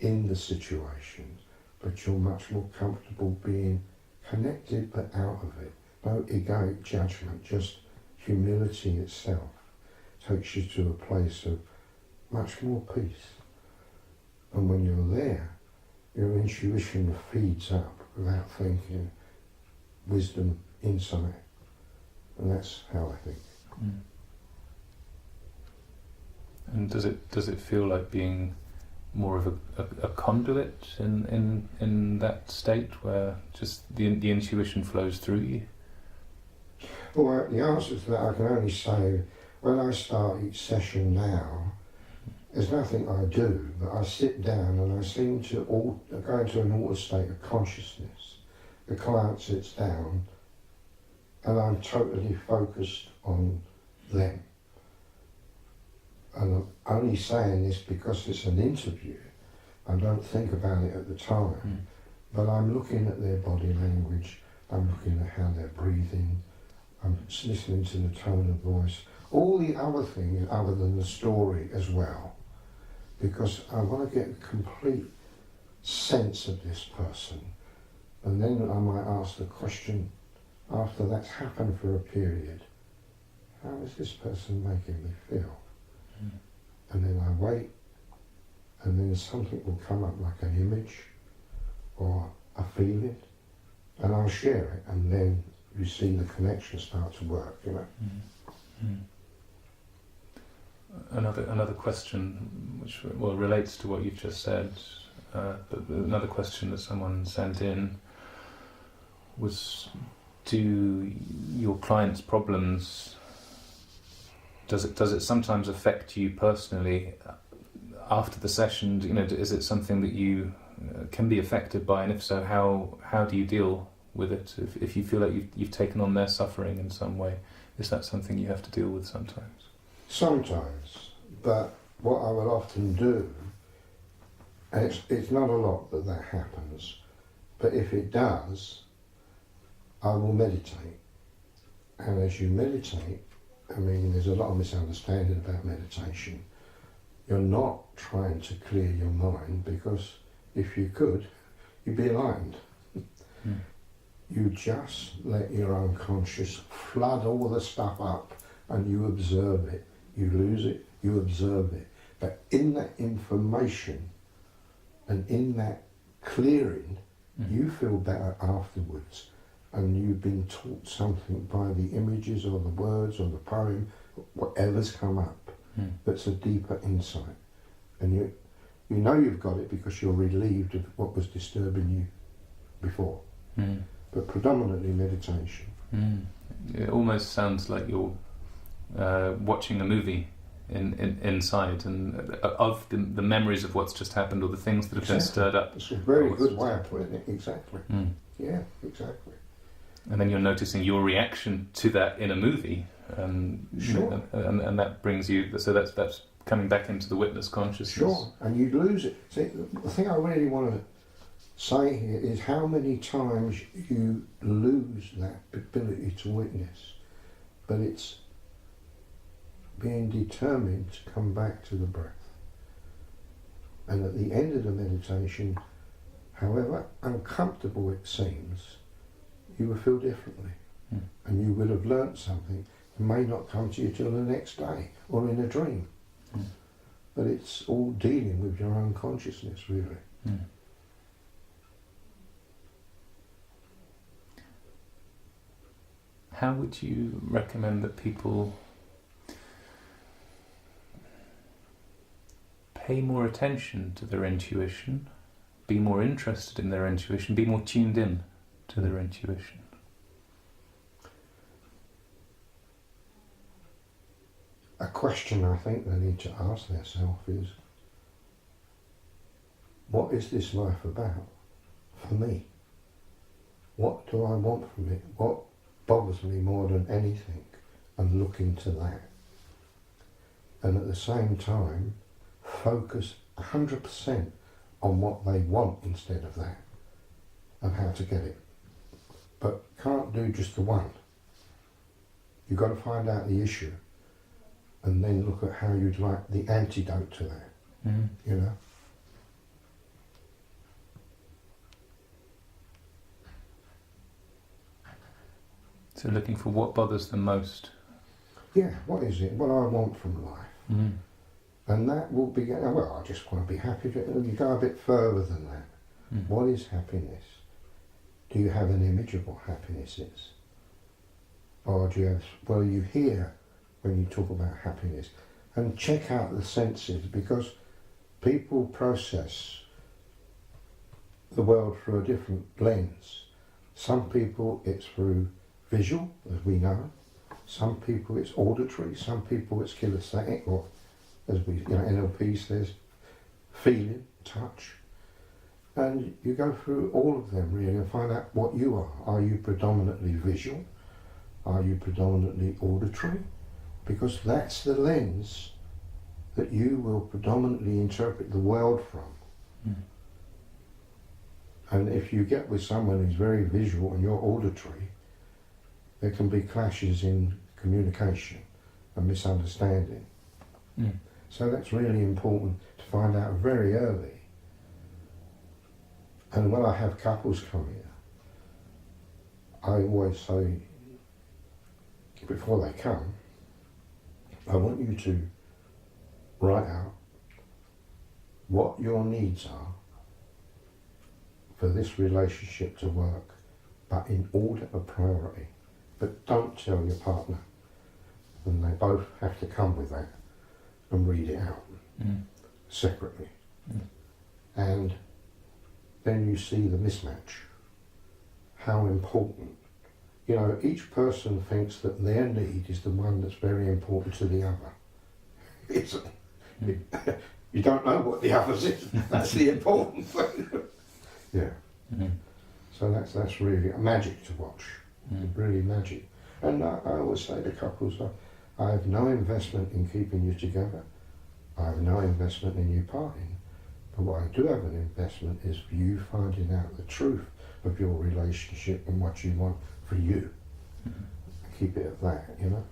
Speaker 2: in the situation, but you're much more comfortable being connected but out of it. No egoic judgment, just humility itself takes you to a place of much more peace. And when you're there, your intuition feeds up without thinking, wisdom, insight. And that's how I think.
Speaker 1: And does it feel like being more of a conduit in that state where just the intuition flows through you?
Speaker 2: Well, the answer to that I can only say, when I start each session now, there's nothing I do, but I sit down and I seem to go into an altered state of consciousness. The client sits down and I'm totally focused on them. And I'm only saying this because it's an interview. I don't think about it at the time. but I'm looking at their body language, I'm looking at how they're breathing, I'm listening to the tone of voice, all the other things other than the story as well, because I want to get a complete sense of this person. And then I might ask the question, after that's happened for a period, how is this person making me feel?
Speaker 1: Mm.
Speaker 2: And then I wait, and then something will come up like an image or a feeling, and I'll share it, and then you see the connection start to work, you know.
Speaker 1: Mm. Mm. Another question, which relates to what you've just said, but another question that someone sent in was, do your clients' problems, does it sometimes affect you personally after the session? You know, is it something that you can be affected by, and if so, how do you deal with it? If you feel like you've taken on their suffering in some way, is that something you have to deal with sometimes?
Speaker 2: Sometimes, but what I will often do, and it's not a lot that happens, but if it does, I will meditate. And as you meditate, I mean, there's a lot of misunderstanding about meditation. You're not trying to clear your mind, because if you could, you'd be enlightened.
Speaker 1: Mm.
Speaker 2: You just let your unconscious flood all the stuff up, and you observe it. You lose it, you observe it. But in that information and in that clearing, you feel better afterwards. And you've been taught something by the images or the words or the poem, whatever's come up, that's a deeper insight. And you know you've got it because you're relieved of what was disturbing you before. But predominantly meditation.
Speaker 1: It almost sounds like you're watching a movie inside, and of the memories of what's just happened or the things that have been stirred up.
Speaker 2: It's a very good way of putting it, exactly. Yeah, exactly.
Speaker 1: And then you're noticing your reaction to that in a movie, and that brings you. So that's coming back into the witness consciousness.
Speaker 2: Sure, and you lose it. See, the thing I really want to say here is how many times you lose that ability to witness, but it's being determined to come back to the breath. And at the end of the meditation, however uncomfortable it seems, you will feel differently. And you will have learnt something. It may not come to you till the next day or in a dream. But it's all dealing with your own consciousness, really.
Speaker 1: How would you recommend that people pay more attention to their intuition, be more interested in their intuition, be more tuned in to their intuition?
Speaker 2: A question I think they need to ask themselves is, what is this life about for me? What do I want from it? What bothers me more than anything? And look into that. And at the same time, focus 100% on what they want instead of that, and how to get it. But can't do just the one. You've got to find out the issue, and then look at how you'd like the antidote to that, you know?
Speaker 1: So looking for what bothers them most.
Speaker 2: Yeah, what is it? What do I want from life? And that will be, well, I just want to be happy. You go a bit further than that. What is happiness? Do you have an image of what happiness is? Or do you have, well, you hear when you talk about happiness, and check out the senses, because people process the world through a different lens. Some people it's through visual, as we know. Some people it's auditory. Some people it's kinesthetic, or as we, NLP says, feeling, touch. And you go through all of them really and find out what you are. Are you predominantly visual? Are you predominantly auditory? Because that's the lens that you will predominantly interpret the world from. And if you get with someone who's very visual and you're auditory, there can be clashes in communication and misunderstanding.
Speaker 1: Mm.
Speaker 2: So that's really important to find out very early. And when I have couples come here, I always say, before they come, I want you to write out what your needs are for this relationship to work, but in order of priority. But don't tell your partner. And they both have to come with that and read it out separately. And then you see the mismatch. How important. You know, each person thinks that their need is the one that's very important to the other. It's, you don't know what the other's is. That's the important thing. Yeah. So that's really a magic to watch. Really magic. And I always say to couples, I have no investment in keeping you together. I have no investment in you parting. But what I do have an investment is for you finding out the truth of your relationship and what you want for you. Keep it at that, you know.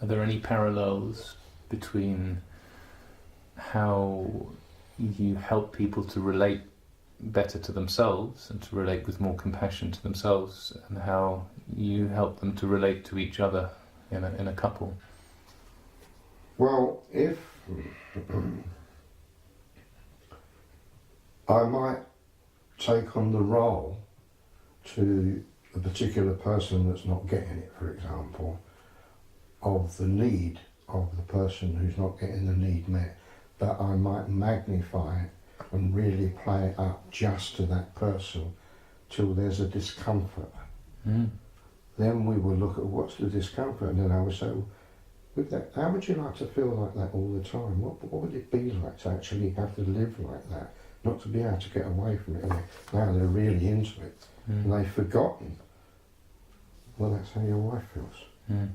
Speaker 1: Are there any parallels between how you help people to relate better to themselves and to relate with more compassion to themselves, and how you help them to relate to each other in a couple?
Speaker 2: Well, if I might take on the role to the particular person that's not getting it, for example, of the need of the person who's not getting the need met, but I might magnify it and really play it up just to that person till there's a discomfort. Then we will look at what's the discomfort, and then I would say, well, with that, how would you like to feel like that all the time? What would it be like to actually have to live like that? Not to be able to get away from it. And now they're really into it. And they've forgotten. Well, that's how your wife feels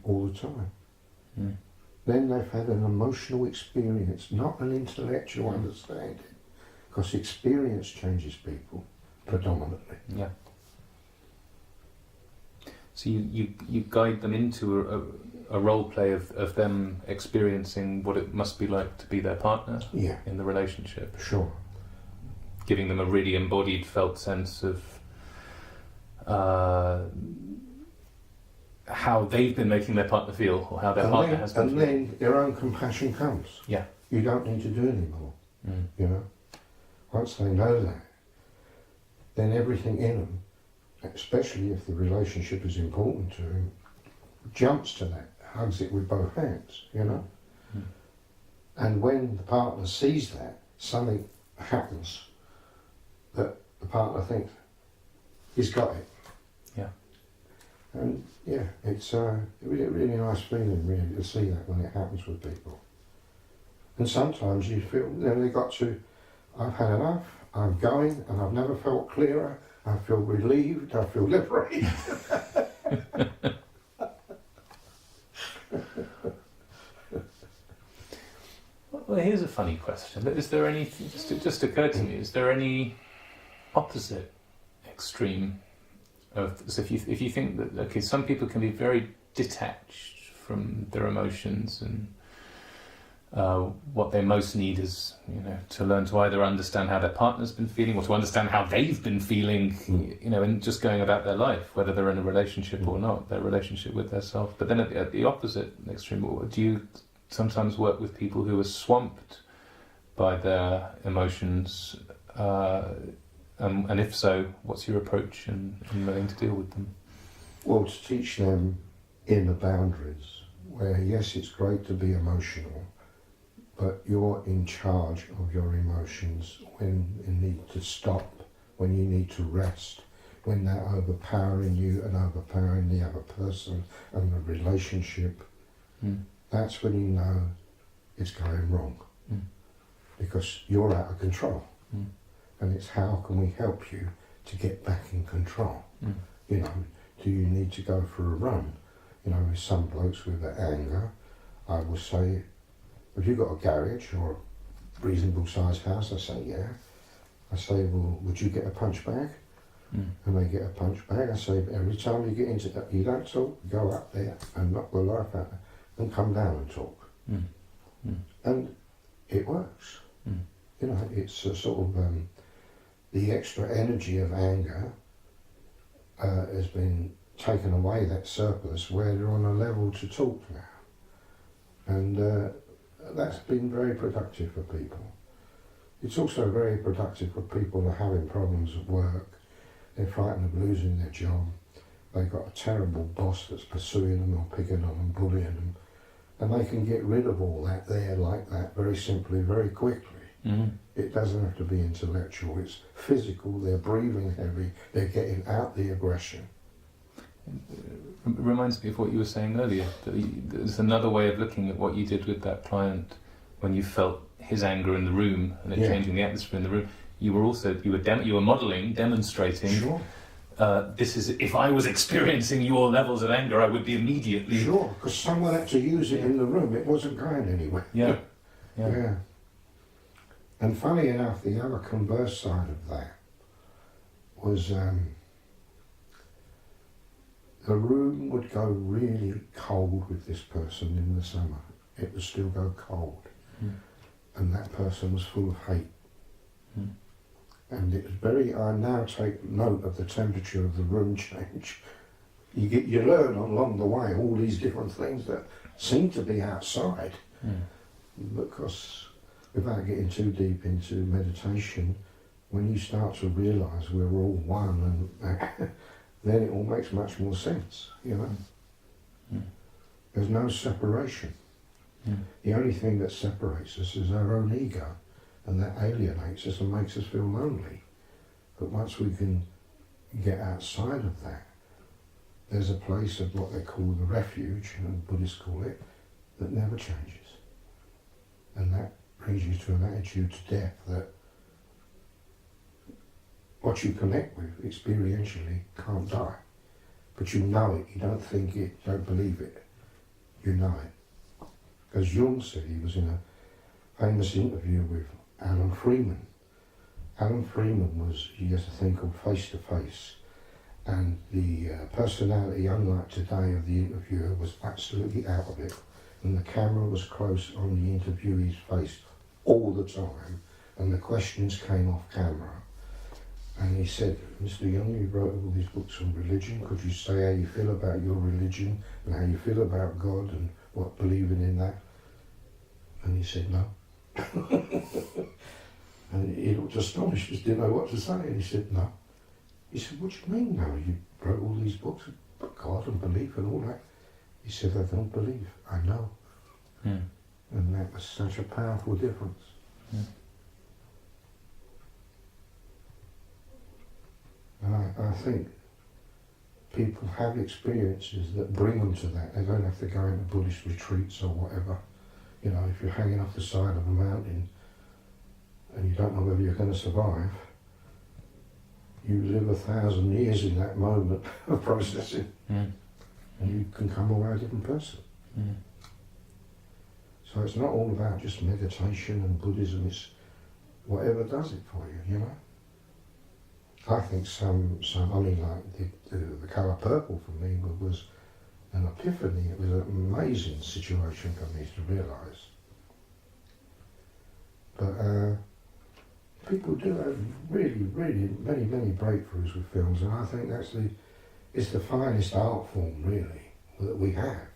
Speaker 2: all the time. Then they've had an emotional experience, not an intellectual understanding, because experience changes people predominantly.
Speaker 1: Yeah. So you guide them into a role play of them experiencing what it must be like to be their partner in the relationship.
Speaker 2: Sure.
Speaker 1: Giving them a really embodied, felt sense of how they've been making their partner feel, or how their partner has been feeling.
Speaker 2: And then their own compassion comes.
Speaker 1: Yeah.
Speaker 2: You don't need to do anymore. You know? Once they know that, then everything in them, especially if the relationship is important to him, jumps to that, hugs it with both hands, you know? And when the partner sees that, something happens that the partner thinks, he's got it.
Speaker 1: Yeah.
Speaker 2: And yeah, it's a really nice feeling really to see that when it happens with people. And sometimes you feel, they got to, I've had enough, I'm going, and I've never felt clearer, I feel relieved, I feel liberated.
Speaker 1: Well, here's a funny question. Is there any, just occurred to me, is there any opposite extreme of, so if you think that, okay, some people can be very detached from their emotions, and what they most need is, to learn to either understand how their partner's been feeling, or to understand how they've been feeling, and just going about their life, whether they're in a relationship or not, their relationship with their self. But then at the opposite extreme, do you sometimes work with people who are swamped by their emotions, and if so, what's your approach in learning to deal with them?
Speaker 2: Well, to teach them inner boundaries, where yes, it's great to be emotional, but you're in charge of your emotions when you need to stop, when you need to rest, when they're overpowering you and overpowering the other person and the relationship. That's when you know it's going wrong, because you're out of control. And it's how can we help you to get back in control? Do you need to go for a run? With some blokes with the anger, I will say, have you got a garage or a reasonable sized house? I say, yeah. I say, well, would you get a punch bag? And they get a punch bag. I say, every time you get into that, you don't talk, go up there and knock the life out and come down and talk. And it works. You know, it's a sort of, the extra energy of anger has been taken away, that surplus, where they're on a level to talk now. And that's been very productive for people. It's also very productive for people who are having problems at work. They're frightened of losing their job. They've got a terrible boss that's pursuing them or picking on them, bullying them. And they can get rid of all that there like that very simply, very quickly. It doesn't have to be intellectual, it's physical, they're breathing heavy, they're getting out the aggression.
Speaker 1: It reminds me of what you were saying earlier. There's another way of looking at what you did with that client when you felt his anger in the room and it changing the atmosphere in the room. You were modelling, demonstrating.
Speaker 2: Sure.
Speaker 1: This is, if I was experiencing your levels of anger, I would be immediately.
Speaker 2: Sure, because someone had to use it in the room. It wasn't going anywhere.
Speaker 1: Yeah.
Speaker 2: And funny enough, the other converse side of that was the room would go really cold with this person in the summer. It would still go cold. And that person was full of hate. And it's I now take note of the temperature of the room change. You learn along the way all these different things that seem to be outside. Because without getting too deep into meditation, when you start to realise we're all one, and then it all makes much more sense, you know. There's no separation. The only thing that separates us is our own ego, and that alienates us and makes us feel lonely. But once we can get outside of that, there's a place of what they call the refuge, and Buddhists call it, that never changes. And that brings you to an attitude to death that what you connect with experientially can't die. But you know it, you don't think it, don't believe it, you know it. As Jung said, he was in a famous interview with Alan Freeman. Alan Freeman he has a thing called face-to-face, and the personality, unlike today, of the interviewer was absolutely out of it, and the camera was close on the interviewee's face all the time, and the questions came off camera. And he said, Mr. Young, you wrote all these books on religion, could you say how you feel about your religion, and how you feel about God, and what believing in that? And he said, no. And he looked astonished, just didn't know what to say, and he said, no. He said, what do you mean, no? You wrote all these books about God and belief and all that. He said, I don't believe, I know. And that was such a powerful difference. And I think people have experiences that bring them to that. They don't have to go into Buddhist retreats or whatever. You know, if you're hanging off the side of a mountain and you don't know whether you're going to survive, you live 1,000 years in that moment of processing, and you can come away a different person. So it's not all about just meditation and Buddhism, it's whatever does it for you, you know. I think I mean, like the colour purple for me was an epiphany. It was an amazing situation for me to realise. But people do have really, really many breakthroughs with films, and I think it's the finest art form, really, that we have.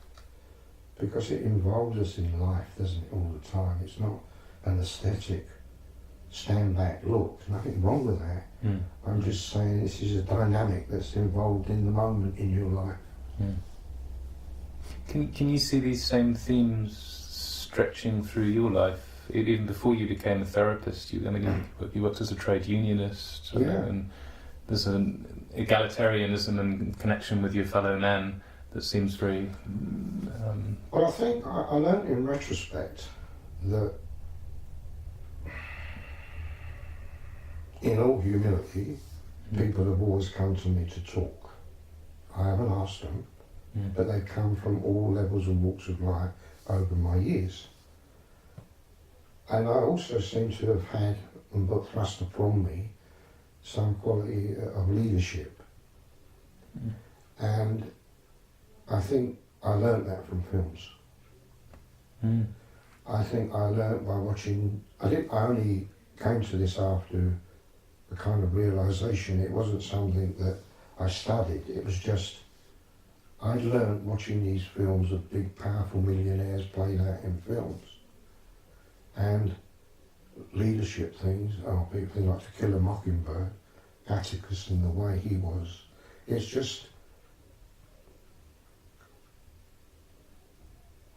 Speaker 2: Because it involves us in life, doesn't it, all the time. It's not an aesthetic, stand back look. There's nothing wrong with that. I'm just saying this is a dynamic that's involved in the moment in your life.
Speaker 1: Can you see these same themes stretching through your life? Even before you became a therapist, you worked as a trade unionist, and there's an egalitarianism and connection with your fellow man that seems very...
Speaker 2: Well, I think I learned in retrospect that in all humility, people have always come to me to talk. I haven't asked them, but they've come from all levels and walks of life over my years. And I also seem to have had and put thrust upon me some quality of leadership. And I think I learnt that from films. I think I learnt by watching. I only came to this after the kind of realisation. It wasn't something that I studied. It was just I learnt watching these films of big, powerful millionaires played out in films, and leadership things. Oh, people like To Kill a Mockingbird, Atticus and the way he was. It's just.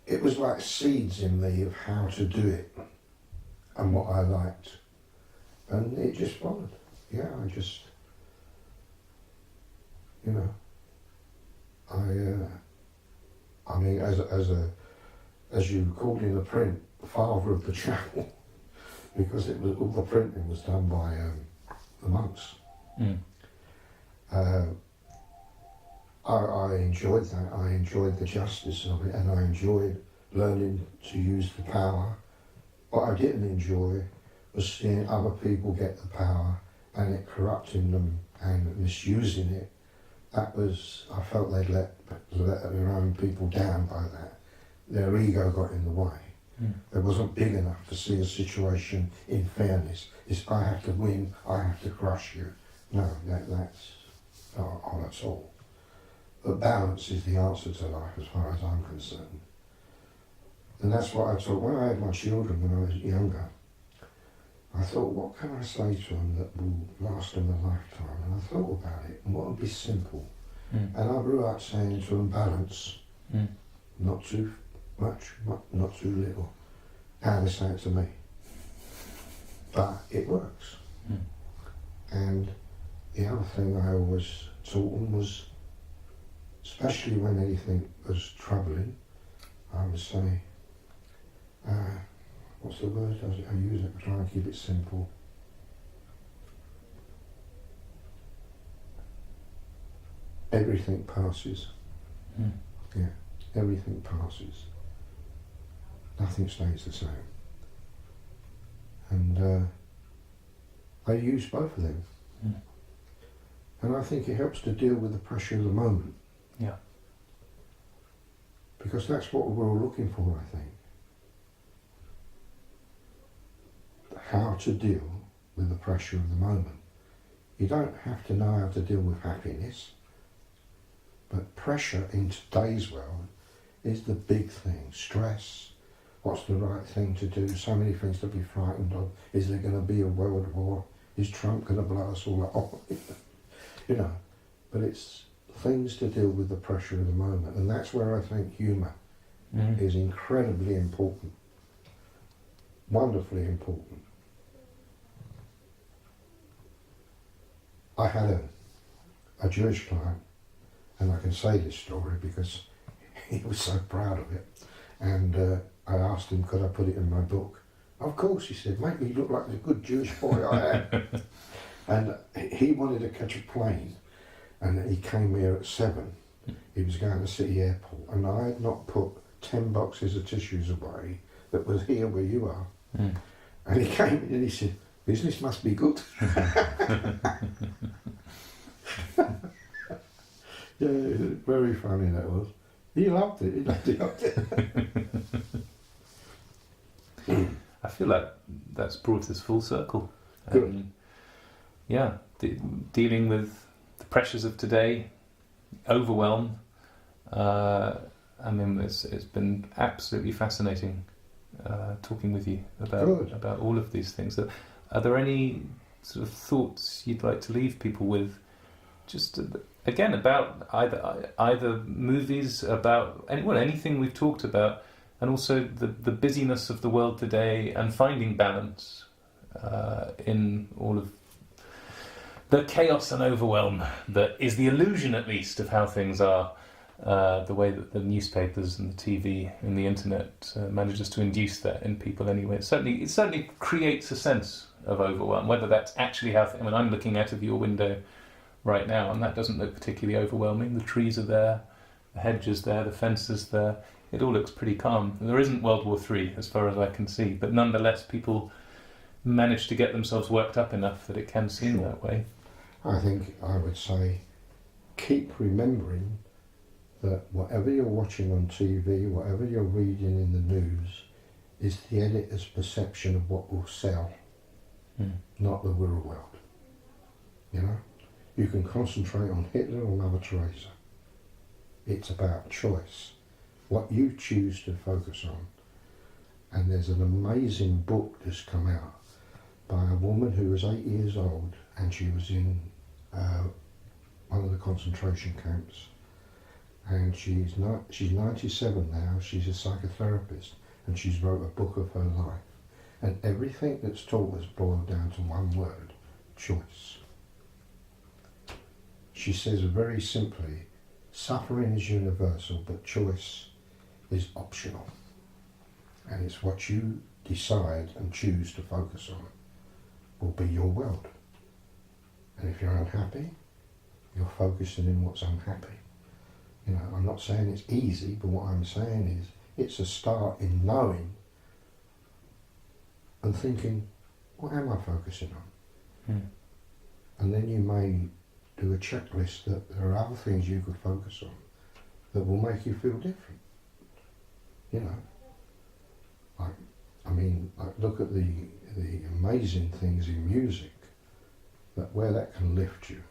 Speaker 2: It was like seeds in me of how to do it and what I liked. And it just followed. Yeah, I just, you know, I mean, as you called in the print, the father of the chapel, because it was all the printing was done by the monks. I enjoyed that. I enjoyed the justice of it, and I enjoyed learning to use the power. What I didn't enjoy was seeing other people get the power and it corrupting them and misusing it. That was, I felt they'd let their own people down by that. Their ego got in the way. It wasn't big enough to see a situation in fairness. It's I have to win, I have to crush you. No, that's all. But balance is the answer to life as far as I'm concerned. And that's what I thought when I had my children when I was younger. I thought, what can I say to them that will last them a lifetime? And I thought about it, and what would be simple? And I grew up saying to them, balance, not too much, not too little. How they say it to me. But it works. And the other thing I always taught them was, especially when anything was troubling, I would say, what's the word? I use it, try and keep it simple. Everything passes. Yeah, everything passes. Nothing stays the same. And I use both of them. And I think it helps to deal with the pressure of the moment.
Speaker 1: Yeah.
Speaker 2: Because that's what we're all looking for, I think. How to deal with the pressure of the moment. You don't have to know how to deal with happiness, but pressure in today's world is the big thing. Stress, what's the right thing to do, so many things to be frightened of. Is there going to be a world war? Is Trump going to blow us all up? You know, but it's things to deal with the pressure of the moment, and that's where I think humour is incredibly important, wonderfully important. I had a Jewish client, and I can say this story because he was so proud of it, and I asked him, could I put it in my book? Of course, he said, make me look like the good Jewish boy I am. And he wanted to catch a plane, and he came here at 7. He was going to City Airport, and I had not put 10 boxes of tissues away that was here where you are. And he came in and he said, business must be good. Yeah, very funny that was. He loved it, he loved it.
Speaker 1: I feel like that's brought us full circle.
Speaker 2: Good.
Speaker 1: Yeah, dealing with the pressures of today, overwhelm. I mean, it's been absolutely fascinating talking with you about all of these things. Are there any sort of thoughts you'd like to leave people with? Just again about either movies, about anything we've talked about, and also the busyness of the world today and finding balance in all of the chaos and overwhelm that is the illusion, at least, of how things are. The way that the newspapers and the TV and the internet manages to induce that in people anyway. It certainly creates a sense of overwhelm, whether that's actually how... I mean, I'm looking out of your window right now, and that doesn't look particularly overwhelming. The trees are there, the hedge is there, the fence is there. it all looks pretty calm. There isn't World War III as far as I can see, but nonetheless people manage to get themselves worked up enough that it can seem that way.
Speaker 2: I think I would say keep remembering that whatever you're watching on TV, whatever you're reading in the news, is the editor's perception of what will sell, not the real world. You know? You can concentrate on Hitler or Mother Teresa. It's about choice, what you choose to focus on. And there's an amazing book that's come out by a woman who was 8 years old, and she was in one of the concentration camps. And she's 97 now, she's a psychotherapist, and she's wrote a book of her life. And everything that's taught is boiled down to one word: choice. She says very simply, suffering is universal, but choice is optional. And it's what you decide and choose to focus on will be your world. And if you're unhappy, you're focusing in what's unhappy. You know, I'm not saying it's easy, but what I'm saying is it's a start in knowing and thinking, what am I focusing on? And then you may do a checklist that there are other things you could focus on that will make you feel different. You know, look at the amazing things in music, where that can lift you.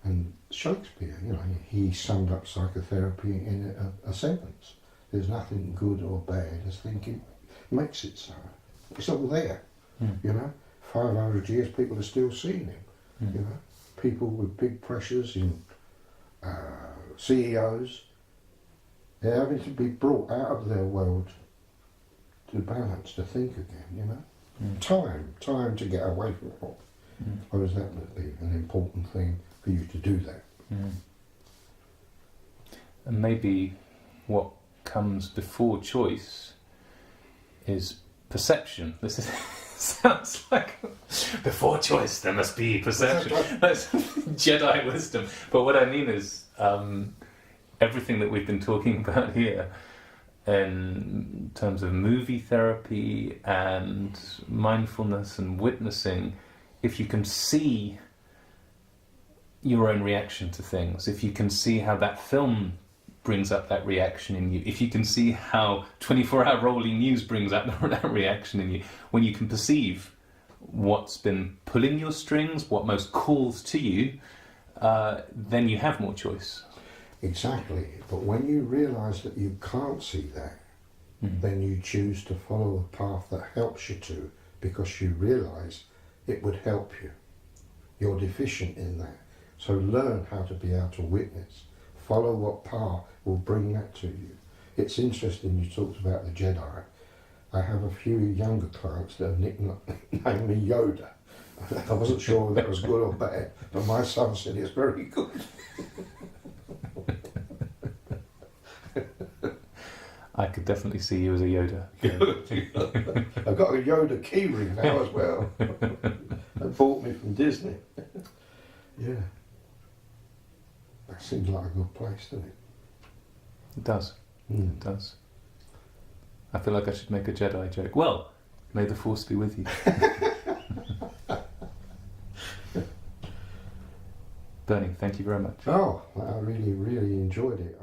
Speaker 2: And Shakespeare, you know, he summed up psychotherapy in a sentence. There's nothing good or bad as thinking makes it so. It's all there, you know. 500 years, people are still seeing him, you know. People with big pressures in CEOs, they're having to be brought out of their world to balance, to think again, you know. Time to get away from it all. I suppose that would be an important thing for you to do that.
Speaker 1: And maybe what comes before choice is perception. This is, sounds like before choice there must be perception. That's Jedi wisdom. But what I mean is everything that we've been talking about here in terms of movie therapy and mindfulness and witnessing, if you can see your own reaction to things, if you can see how that film brings up that reaction in you, if you can see how 24-hour rolling news brings up that reaction in you, when you can perceive what's been pulling your strings, what most calls to you, then you have more choice.
Speaker 2: Exactly, but when you realise that you can't see that, then you choose to follow a path that helps you to, because you realise it would help you. You're deficient in that. So learn how to be able to witness. Follow what path will bring that to you. It's interesting you talked about the Jedi. I have a few younger clients that have nicknamed me Yoda. I wasn't sure whether that was good or bad, but my son said it's very good.
Speaker 1: I could definitely see you as a Yoda.
Speaker 2: I've got a Yoda keyring now as well. They bought me from Disney. Yeah. That seems like a good place, doesn't it?
Speaker 1: It does. It does. I feel like I should make a Jedi joke. Well, may the Force be with you. Bernie, thank you very much.
Speaker 2: Oh, I really, really enjoyed it.